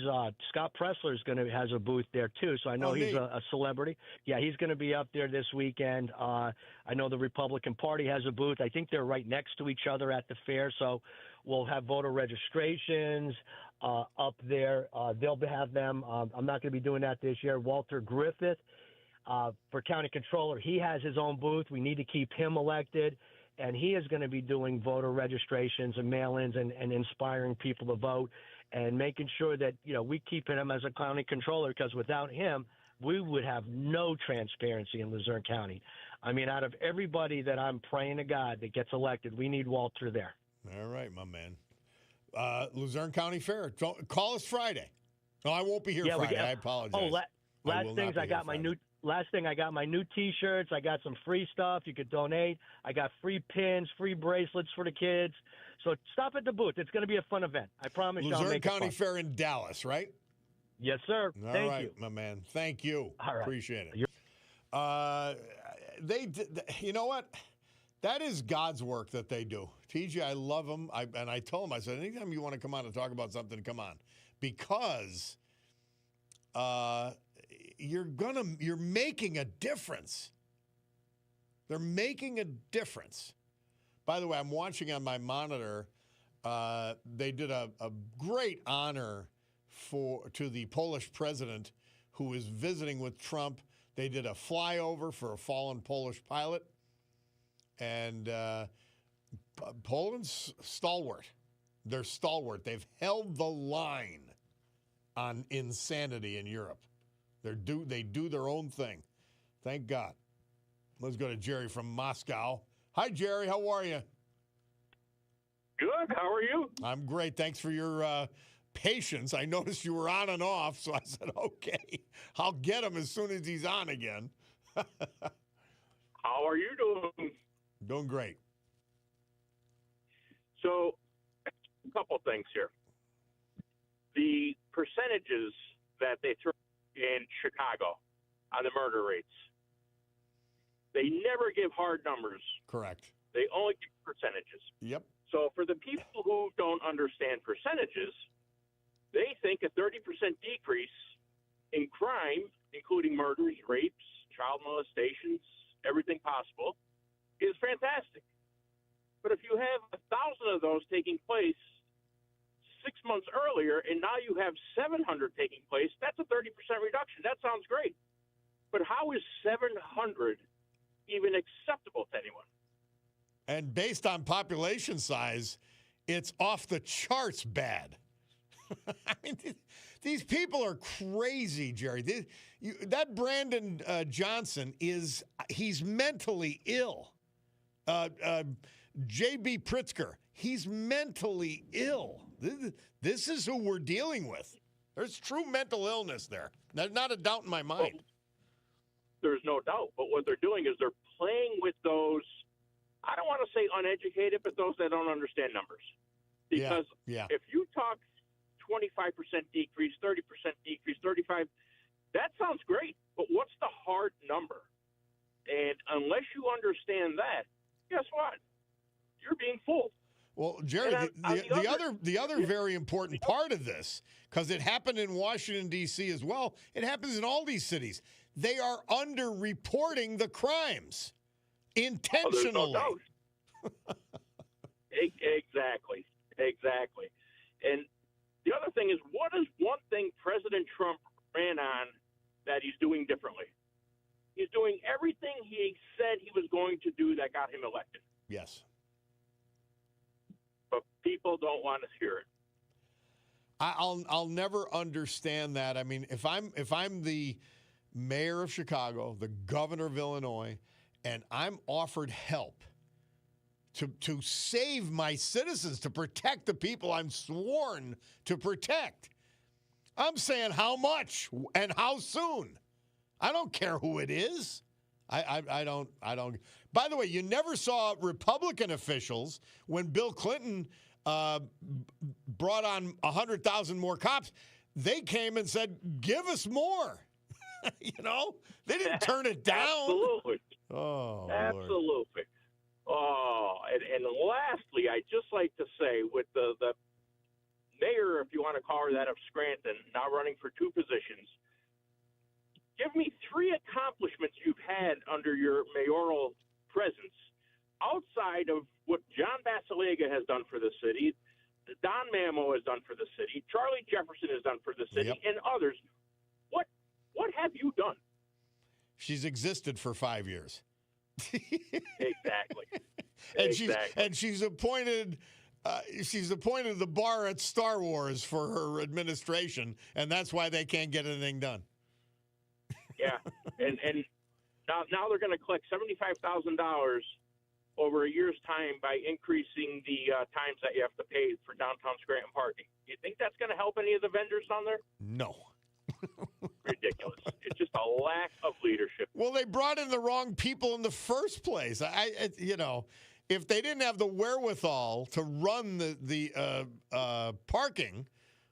Scott Pressler has a booth there too. So I know he's a celebrity. Yeah, he's going to be up there this weekend. I know the Republican Party has a booth. I think they're right next to each other at the fair. So we'll have voter registrations up there. They'll have them. I'm not going to be doing that this year. Walter Griffith for county controller. He has his own booth. We need to keep him elected. And he is going to be doing voter registrations and mail-ins and inspiring people to vote and making sure that, we keep him as a county controller, because without him, we would have no transparency in Luzerne County. I mean, out of everybody that I'm praying to God that gets elected, we need Walter there. All right, my man. Luzerne County Fair. Call us Friday. No, I won't be here Friday. I apologize. Oh, last things, I got my new. Last thing, I got my new T-shirts. I got some free stuff. You could donate. I got free pins, free bracelets for the kids. So stop at the booth. It's going to be a fun event. I promise you. Luzerne County Fair in Dallas, right? Yes, sir. Thank you, my man. Thank you. All right. Appreciate it. You know what? That is God's work that they do. TJ, I love them. And I told him, I said, anytime you want to come on and talk about something, come on. Because you're making a difference. They're making a difference. By the way, I'm watching on my monitor. They did a great honor to the Polish president who is visiting with Trump. They did a flyover for a fallen Polish pilot. And Poland's stalwart. They're stalwart. They've held the line on insanity in Europe. They do their own thing. Thank God. Let's go to Jerry from Moscow. Hi, Jerry. How are you? Good. How are you? I'm great. Thanks for your patience. I noticed you were on and off, so I said, okay, I'll get him as soon as he's on again. How are you doing? Doing great. So, a couple things here. The percentages that they throw in Chicago on the murder rates, they never give hard numbers. Correct. They only give percentages. Yep. So for the people who don't understand percentages, they think a 30% decrease in crime, including murders, rapes, child molestations, everything possible, is fantastic. But if you have 1,000 of those taking place 6 months earlier, and now you have 700 taking place, that's a 30% reduction. That sounds great. But how is 700 even acceptable to anyone? And based on population size, it's off the charts bad. I mean, these people are crazy, Jerry. That Brandon Johnson he's mentally ill. J.B. Pritzker, he's mentally ill. This is who we're dealing with. There's true mental illness there. There's not a doubt in my mind. Well, there's no doubt. But what they're doing is they're playing with those, I don't want to say uneducated, but those that don't understand numbers. Because if you talk 25% decrease, 30% decrease, 35, that sounds great. But what's the hard number? And unless you understand that, guess what? You're being fooled. Well, Jerry, the other very important part of this, because it happened in Washington, D.C. as well, it happens in all these cities. They are underreporting the crimes intentionally. Oh, there's no doubt. Exactly. And the other thing is, what is one thing President Trump ran on that he's doing differently? He's doing everything he said he was going to do that got him elected. Yes. But people don't want to hear it. I'll never understand that. I mean, if I'm the mayor of Chicago, the governor of Illinois, and I'm offered help to save my citizens, to protect the people I'm sworn to protect, I'm saying how much and how soon. I don't care who it is. I don't. By the way, you never saw Republican officials when Bill Clinton brought on 100,000 more cops. They came and said, "Give us more." They didn't turn it down. Absolutely. Oh, absolutely. Lord. Oh, and lastly, I'd just like to say, with the mayor, if you want to call her that, of Scranton, now running for 2 positions. Give me 3 accomplishments you've had under your mayoral presence outside of what John Basilega has done for the city, Don Mamo has done for the city, Charlie Jefferson has done for the city, and others. What have you done? She's existed for 5 years. Exactly. And she's appointed the bar at Star Wars for her administration, and that's why they can't get anything done. Yeah, and Now they're going to collect $75,000 over a year's time by increasing the times that you have to pay for downtown Scranton parking. Do you think that's going to help any of the vendors down there? No. Ridiculous. It's just a lack of leadership. Well, they brought in the wrong people in the first place. If they didn't have the wherewithal to run the parking,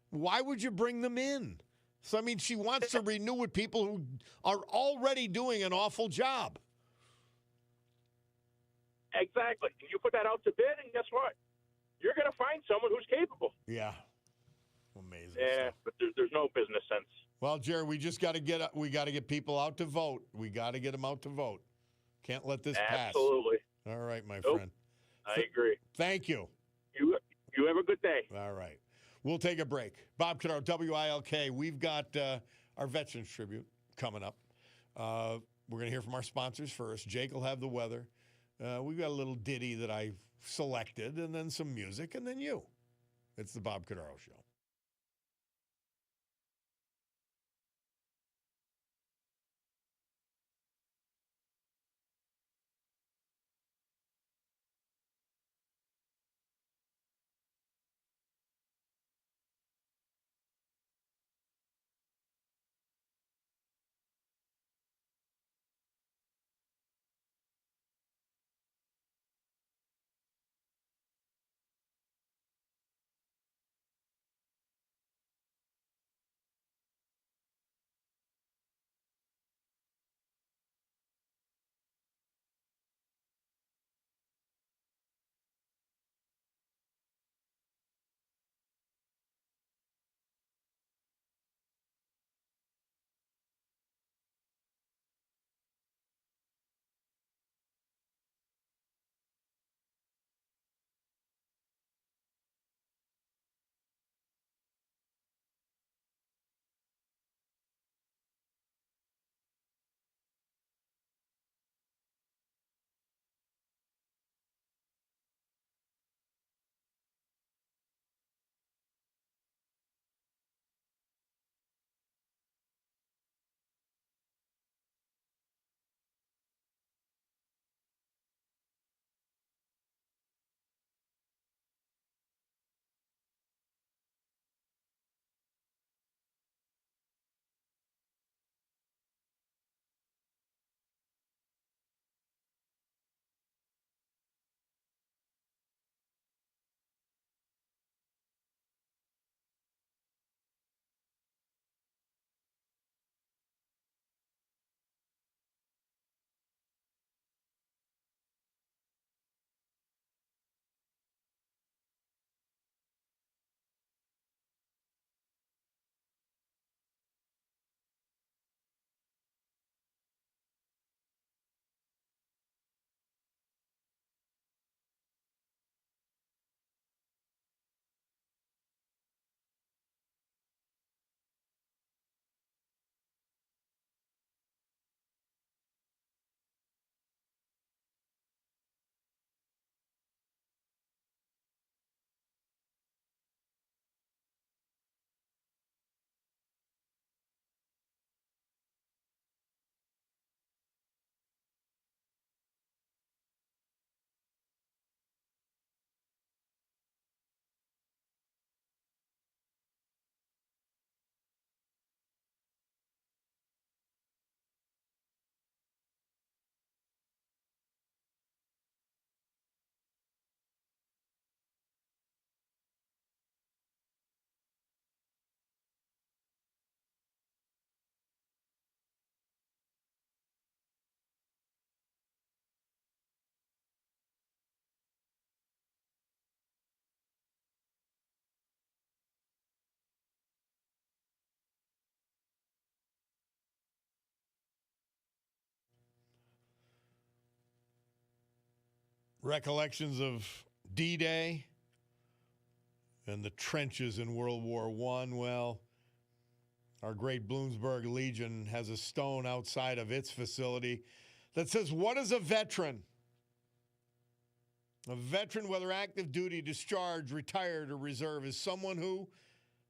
why would you bring them in? So, I mean, she wants to renew with people who are already doing an awful job. Exactly. You put that out to bid, and guess what? You're going to find someone who's capable. Yeah. Amazing. Yeah, stuff. but there's no business sense. Well, Jerry, we just got to get people out to vote. We got to get them out to vote. Can't let this pass. Absolutely. All right, my Nope. friend. I agree. Thank you. You have a good day. All right. We'll take a break. Bob Cordaro, WILK. We've got our Veterans Tribute coming up. We're going to hear from our sponsors first. Jake will have the weather. We've got a little ditty that I selected, and then some music, and then you. It's the Bob Cordaro Show. Recollections of D-Day and the trenches in World War I. Well, our great Bloomsburg Legion has a stone outside of its facility that says, "What is a veteran?" A veteran, whether active duty, discharged, retired, or reserve, is someone who,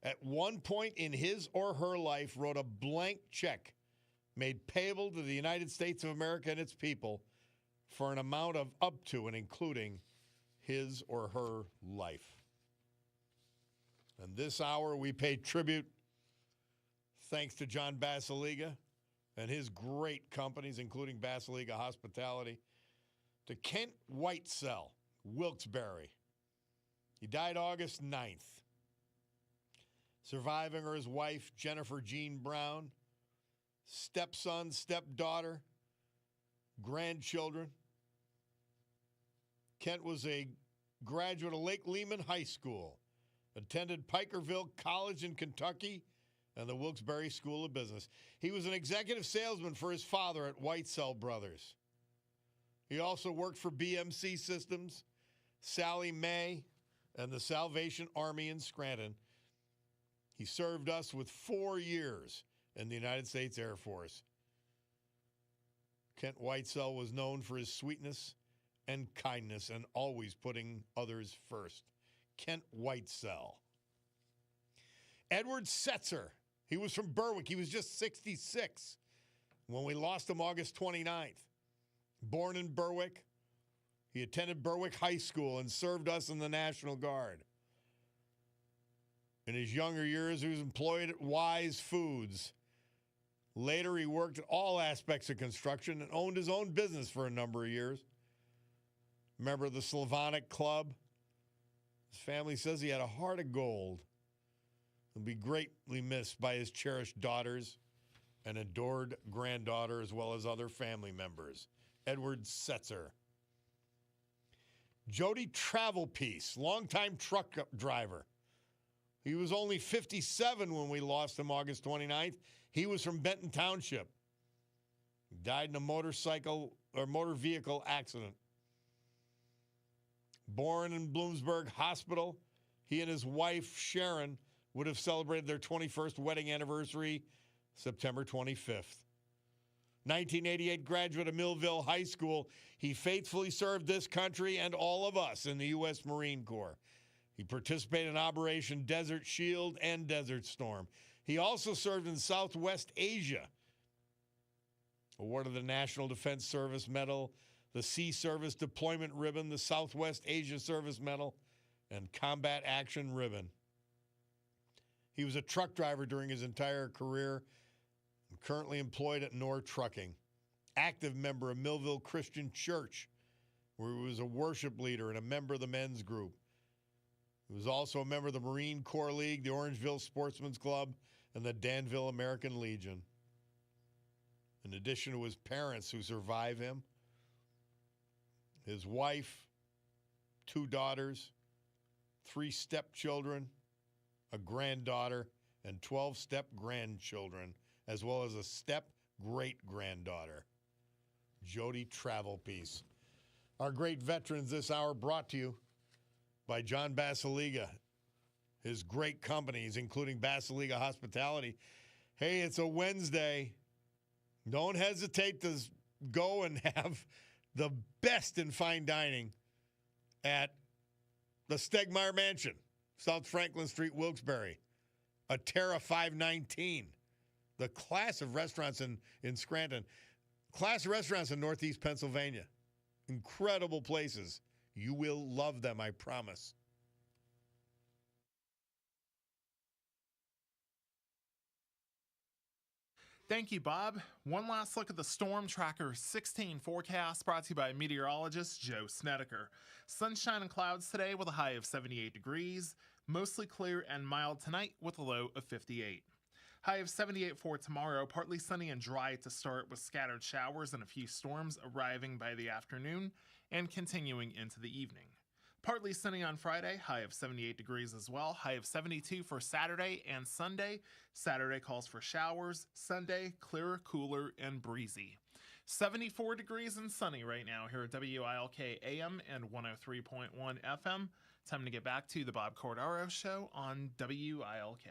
at one point in his or her life, wrote a blank check made payable to the United States of America and its people for an amount of up to and including his or her life. And this hour we pay tribute, thanks to John Basiliga and his great companies, including Basiliga Hospitality, to Kent Whitesell, Wilkes-Barre. He died August 9th. Surviving are his wife, Jennifer Jean Brown, stepson, stepdaughter, grandchildren. Kent was a graduate of Lake Lehman High School, attended Pikerville College in Kentucky, and the Wilkes-Barre School of Business. He was an executive salesman for his father at Whitesell Brothers. He also worked for BMC Systems, Sally Mae, and the Salvation Army in Scranton. He served us with 4 years in the United States Air Force. Kent Whitesell was known for his sweetness and kindness and always putting others first. Kent Whitesell. Edward Setzer. He was from Berwick. He was just 66 when we lost him August 29th. Born in Berwick, he attended Berwick High School and served us in the National Guard. In his younger years, he was employed at Wise Foods. Later, he worked at all aspects of construction and owned his own business for a number of years. Member of the Slavonic Club. His family says he had a heart of gold. He'll be greatly missed by his cherished daughters and adored granddaughter, as well as other family members. Edward Setzer. Jody Travelpiece, longtime truck driver. He was only 57 when we lost him August 29th. He was from Benton Township. He died in a motor vehicle accident. Born in Bloomsburg Hospital, he and his wife, Sharon, would have celebrated their 21st wedding anniversary September 25th. 1988 graduate of Millville High School, he faithfully served this country and all of us in the U.S. Marine Corps. He participated in Operation Desert Shield and Desert Storm. He also served in Southwest Asia, awarded the National Defense Service Medal, the Sea Service Deployment Ribbon, the Southwest Asia Service Medal, and Combat Action Ribbon. He was a truck driver during his entire career, currently employed at Knorr Trucking. Active member of Millville Christian Church, where he was a worship leader and a member of the men's group. He was also a member of the Marine Corps League, the Orangeville Sportsman's Club, and the Danville American Legion. In addition to his parents who survive him, his wife, 2 daughters, 3 stepchildren, a granddaughter, and 12 step-grandchildren, as well as a step-great-granddaughter. Jody Travelpiece. Our great veterans this hour brought to you by John Basiliga, his great companies, including Basiliga Hospitality. Hey, it's a Wednesday. Don't hesitate to go and have the best in fine dining at the Stegmeyer Mansion, South Franklin Street, Wilkes-Barre. A Terra 519. The class of restaurants in Scranton. Class of restaurants in Northeast Pennsylvania. Incredible places. You will love them, I promise. Thank you, Bob. One last look at the Storm Tracker 16 forecast brought to you by meteorologist Joe Snedeker. Sunshine and clouds today with a high of 78 degrees. Mostly clear and mild tonight with a low of 58. High of 78 for tomorrow, partly sunny and dry to start with scattered showers and a few storms arriving by the afternoon and continuing into the evening. Partly sunny on Friday, high of 78 degrees as well, high of 72 for Saturday and Sunday. Saturday calls for showers, Sunday clearer, cooler, and breezy. 74 degrees and sunny right now here at WILK AM and 103.1 FM. Time to get back to the Bob Cordaro Show on WILK.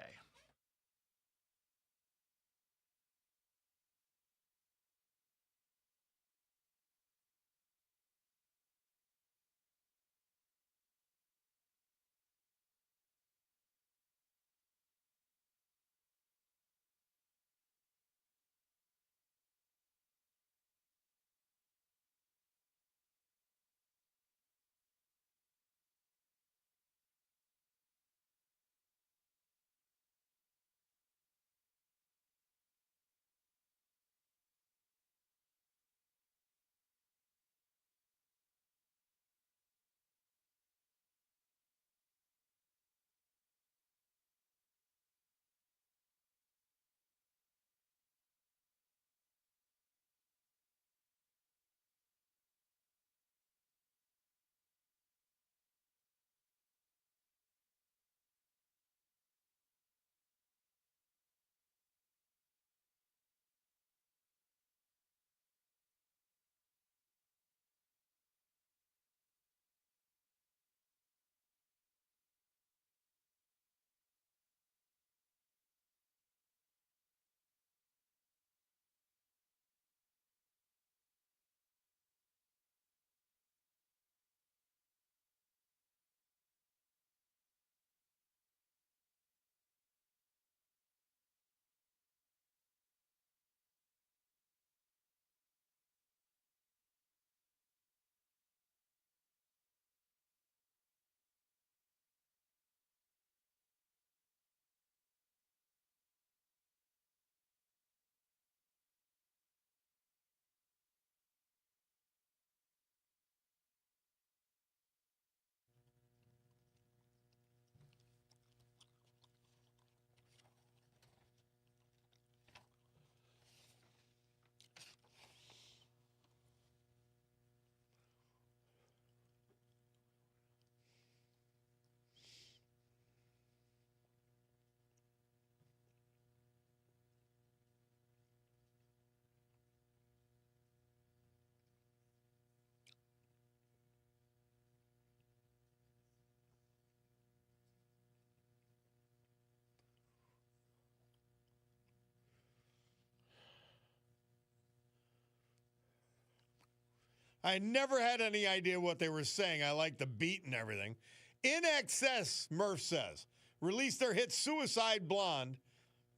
I never had any idea what they were saying. I like the beat and everything. In Excess, Murph says, released their hit Suicide Blonde.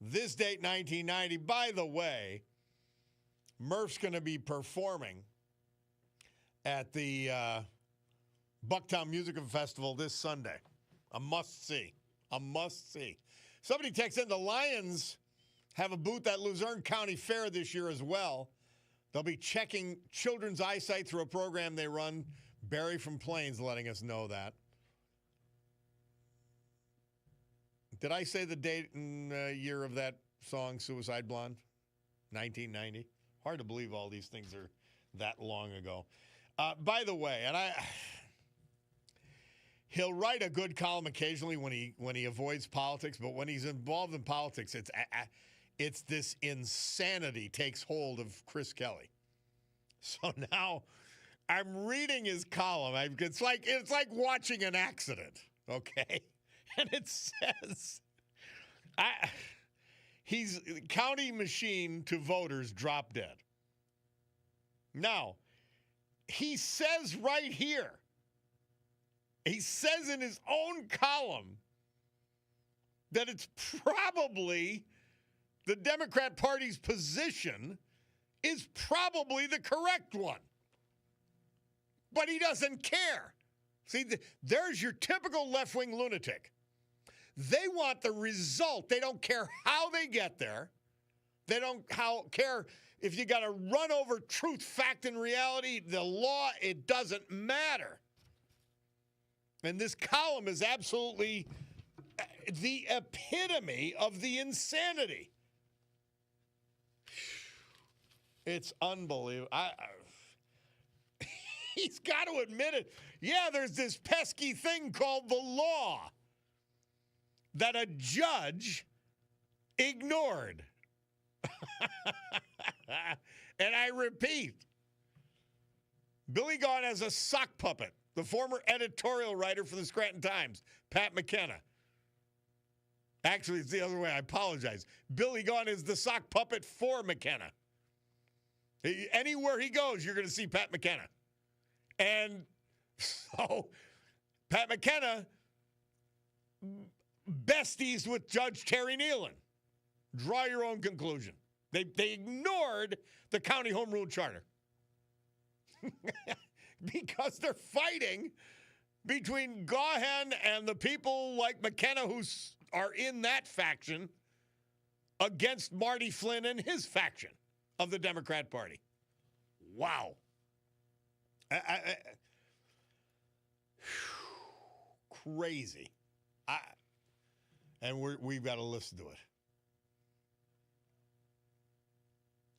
This date, 1990. By the way, Murph's going to be performing at the Bucktown Music Festival this Sunday. A must-see. A must-see. Somebody texted in, the Lions have a booth at Luzerne County Fair this year as well. They'll be checking children's eyesight through a program they run. Barry from Plains letting us know that. Did I say the date and year of that song, Suicide Blonde? 1990. Hard to believe all these things are that long ago. By the way, he'll write a good column occasionally when he avoids politics, but when he's involved in politics, it's this insanity takes hold of Chris Kelly. So now I'm reading his column. It's like watching an accident, okay? And it says, he's county machine to voters drop dead. Now, he says right here, he says in his own column that it's probably the Democrat Party's position is probably the correct one. But he doesn't care. See, there's your typical left-wing lunatic. They want the result. They don't care how they get there. They don't care if you got to run over truth, fact, and reality, the law, it doesn't matter. And this column is absolutely the epitome of the insanity. It's unbelievable. He's got to admit it. Yeah, there's this pesky thing called the law that a judge ignored. And I repeat, Billy Gone as a sock puppet. The former editorial writer for the Scranton Times, Pat McKenna. Actually, it's the other way. I apologize. Billy Gone is the sock puppet for McKenna. Anywhere he goes, you're going to see Pat McKenna. And so Pat McKenna besties with Judge Terry Nealon. Draw your own conclusion. They ignored the county home rule charter. Because they're fighting between Gahan and the people like McKenna who are in that faction against Marty Flynn and his faction of the Democrat Party. Wow. Crazy. And we've got to listen to it.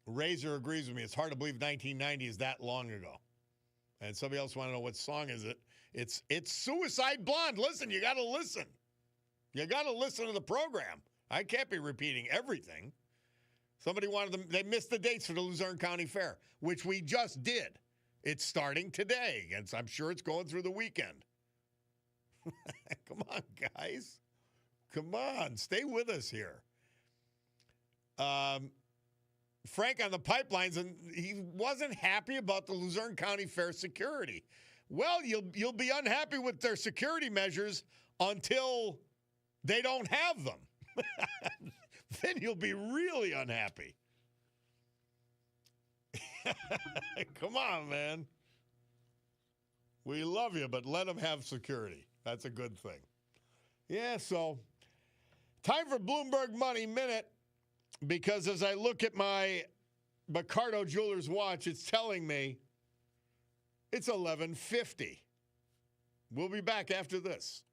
Razor agrees with me. It's hard to believe 1990 is that long ago. And somebody else want to know what song is it? It's Suicide Blonde. Listen, you got to listen. You got to listen to the program. I can't be repeating everything. Somebody wanted them. They missed the dates for the Luzerne County Fair, which we just did. It's starting today, and I'm sure it's going through the weekend. Come on, guys. Come on. Stay with us here. Frank on the pipelines, and he wasn't happy about the Luzerne County Fair security. Well, you'll be unhappy with their security measures until they don't have them. Then you'll be really unhappy. Come on, man. We love you, but let them have security. That's a good thing. Yeah, so time for Bloomberg Money Minute. Because as I look at my Bacardo Jewelers watch, it's telling me it's 11:50. We'll be back after this.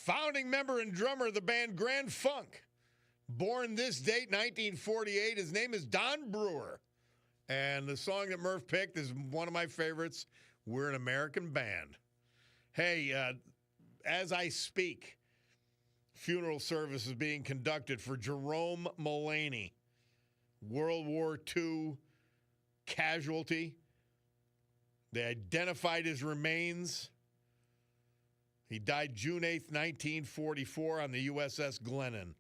founding member and drummer of the band Grand Funk. Born this date, 1948. His name is Don Brewer. And the song that Murph picked is one of my favorites. We're an American band. Hey, as I speak, funeral service is being conducted for Jerome Mullaney, World War II casualty. They identified his remains. He died June 8th, 1944 on the USS Glennon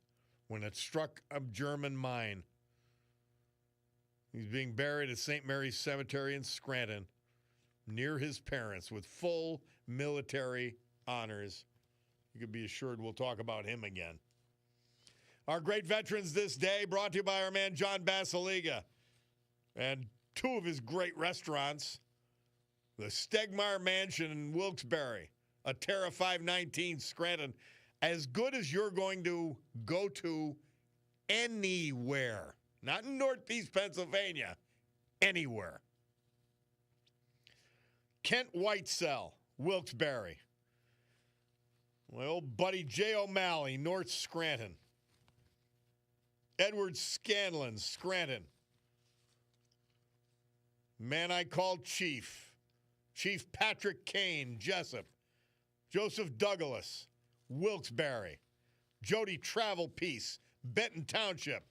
when it struck a German mine. He's being buried at St. Mary's Cemetery in Scranton near his parents with full military honors. You can be assured we'll talk about him again. Our great veterans this day brought to you by our man John Basiliga and two of his great restaurants, the Stegmaier Mansion in Wilkes-Barre, a Terra 519 Scranton, as good as you're going to go to anywhere. Not in Northeast Pennsylvania, anywhere. Kent Whitesell, Wilkes-Barre. My old buddy Jay O'Malley, North Scranton. Edward Scanlon, Scranton. Man I called Chief. Chief Patrick Kane, Jessup. Joseph Douglas, Wilkes-Barre. Jody Travel Peace, Benton Township.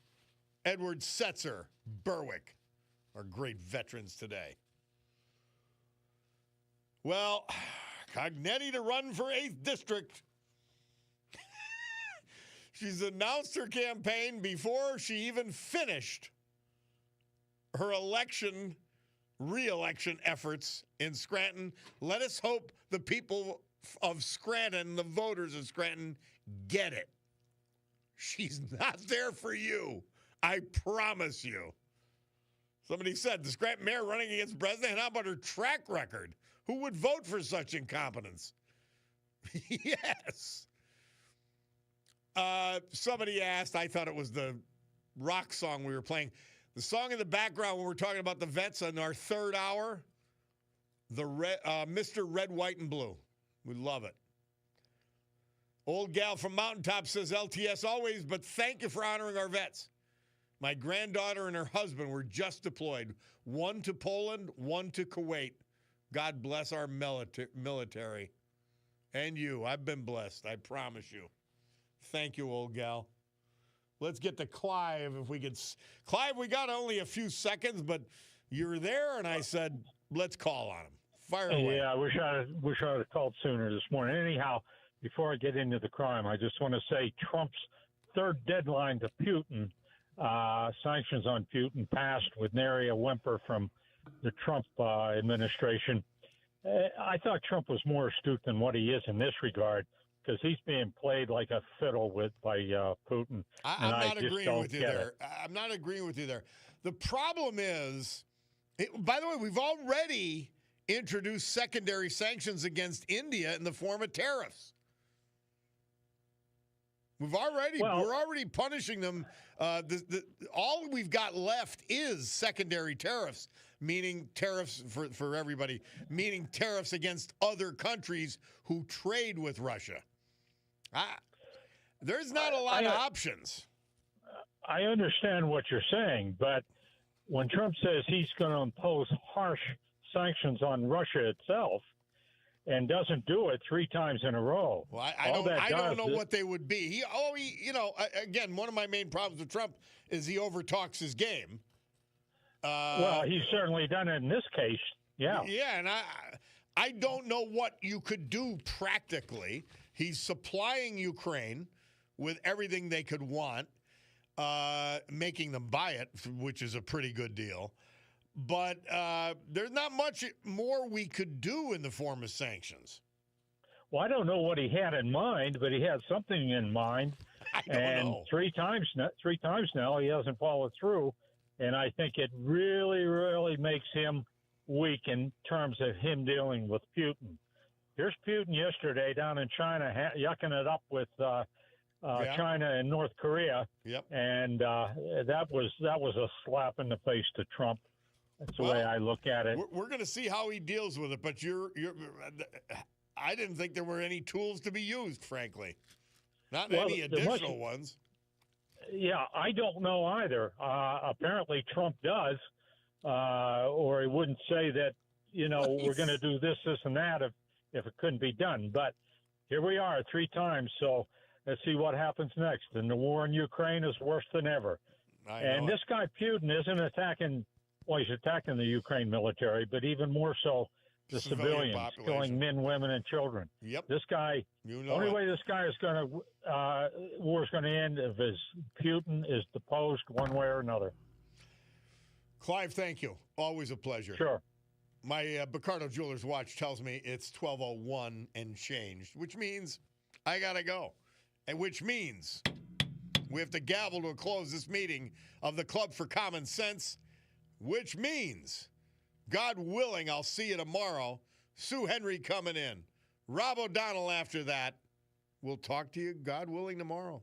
Edward Setzer, Berwick. Our great veterans today. Well, Cognetti to run for 8th District. She's announced her campaign before she even finished her re-election efforts in Scranton. Let us hope the people of Scranton, the voters of Scranton, get it. She's not there for you. I promise you. Somebody said, the Scranton mayor running against president, how about her track record? Who would vote for such incompetence? Yes. Somebody asked, I thought it was the rock song we were playing. The song in the background when we're talking about the vets in our third hour, Mr. Red, White, and Blue. We love it. Old gal from Mountaintop says, LTS always, but thank you for honoring our vets. My granddaughter and her husband were just deployed. One to Poland, one to Kuwait. God bless our military. And you. I've been blessed. I promise you. Thank you, old gal. Let's get to Clive if we could. Clive, we got only a few seconds, but you're there, and I said, let's call on him. Fire away. Yeah, I wish I had called sooner this morning. Anyhow, before I get into the crime, I just want to say Trump's third deadline to Putin, sanctions on Putin, passed with nary a whimper from the Trump administration. I thought Trump was more astute than what he is in this regard, because he's being played like a fiddle by Putin. I'm not agreeing with you there. I'm not agreeing with you there. The problem is, by the way, we've already introduced secondary sanctions against India in the form of tariffs. We're already punishing them. All we've got left is secondary tariffs, meaning tariffs for everybody, meaning tariffs against other countries who trade with Russia. There's not a lot of options. I understand what you're saying, but when Trump says he's going to impose harsh sanctions on Russia itself and doesn't do it 3 times in a row. Well, I don't know what they would be. Again, one of my main problems with Trump is he overtalks his game. Well, he's certainly done it in this case. Yeah. Yeah, and I don't know what you could do practically. He's supplying Ukraine with everything they could want, making them buy it, which is a pretty good deal. But there's not much more we could do in the form of sanctions. Well, I don't know what he had in mind, but he had something in mind. I don't know. 3 times now he hasn't followed through, and I think it really, really makes him weak in terms of him dealing with Putin. Here's Putin yesterday down in China, yucking it up with China and North Korea. Yep. And that was a slap in the face to Trump. That's the way I look at it. We're going to see how he deals with it, but I didn't think there were any tools to be used, frankly. Not Well, any there must- additional ones. Yeah, I don't know either. Apparently Trump does, or he wouldn't say that, we're going to do this, and that if it couldn't be done. But here we are 3 times, so let's see what happens next. And the war in Ukraine is worse than ever. And this guy Putin isn't attacking, well, he's attacking the Ukraine military, but even more so the civilians, killing men, women, and children. Yep. This guy, only way this guy is going to, war is going to end if Putin is deposed one way or another. Clive, thank you. Always a pleasure. Sure. My Bacardo Jewelers watch tells me it's 12:01 and changed, which means I got to go. And which means we have to gavel to close this meeting of the Club for Common Sense, which means, God willing, I'll see you tomorrow. Sue Henry coming in. Rob O'Donnell after that. We'll talk to you, God willing, tomorrow.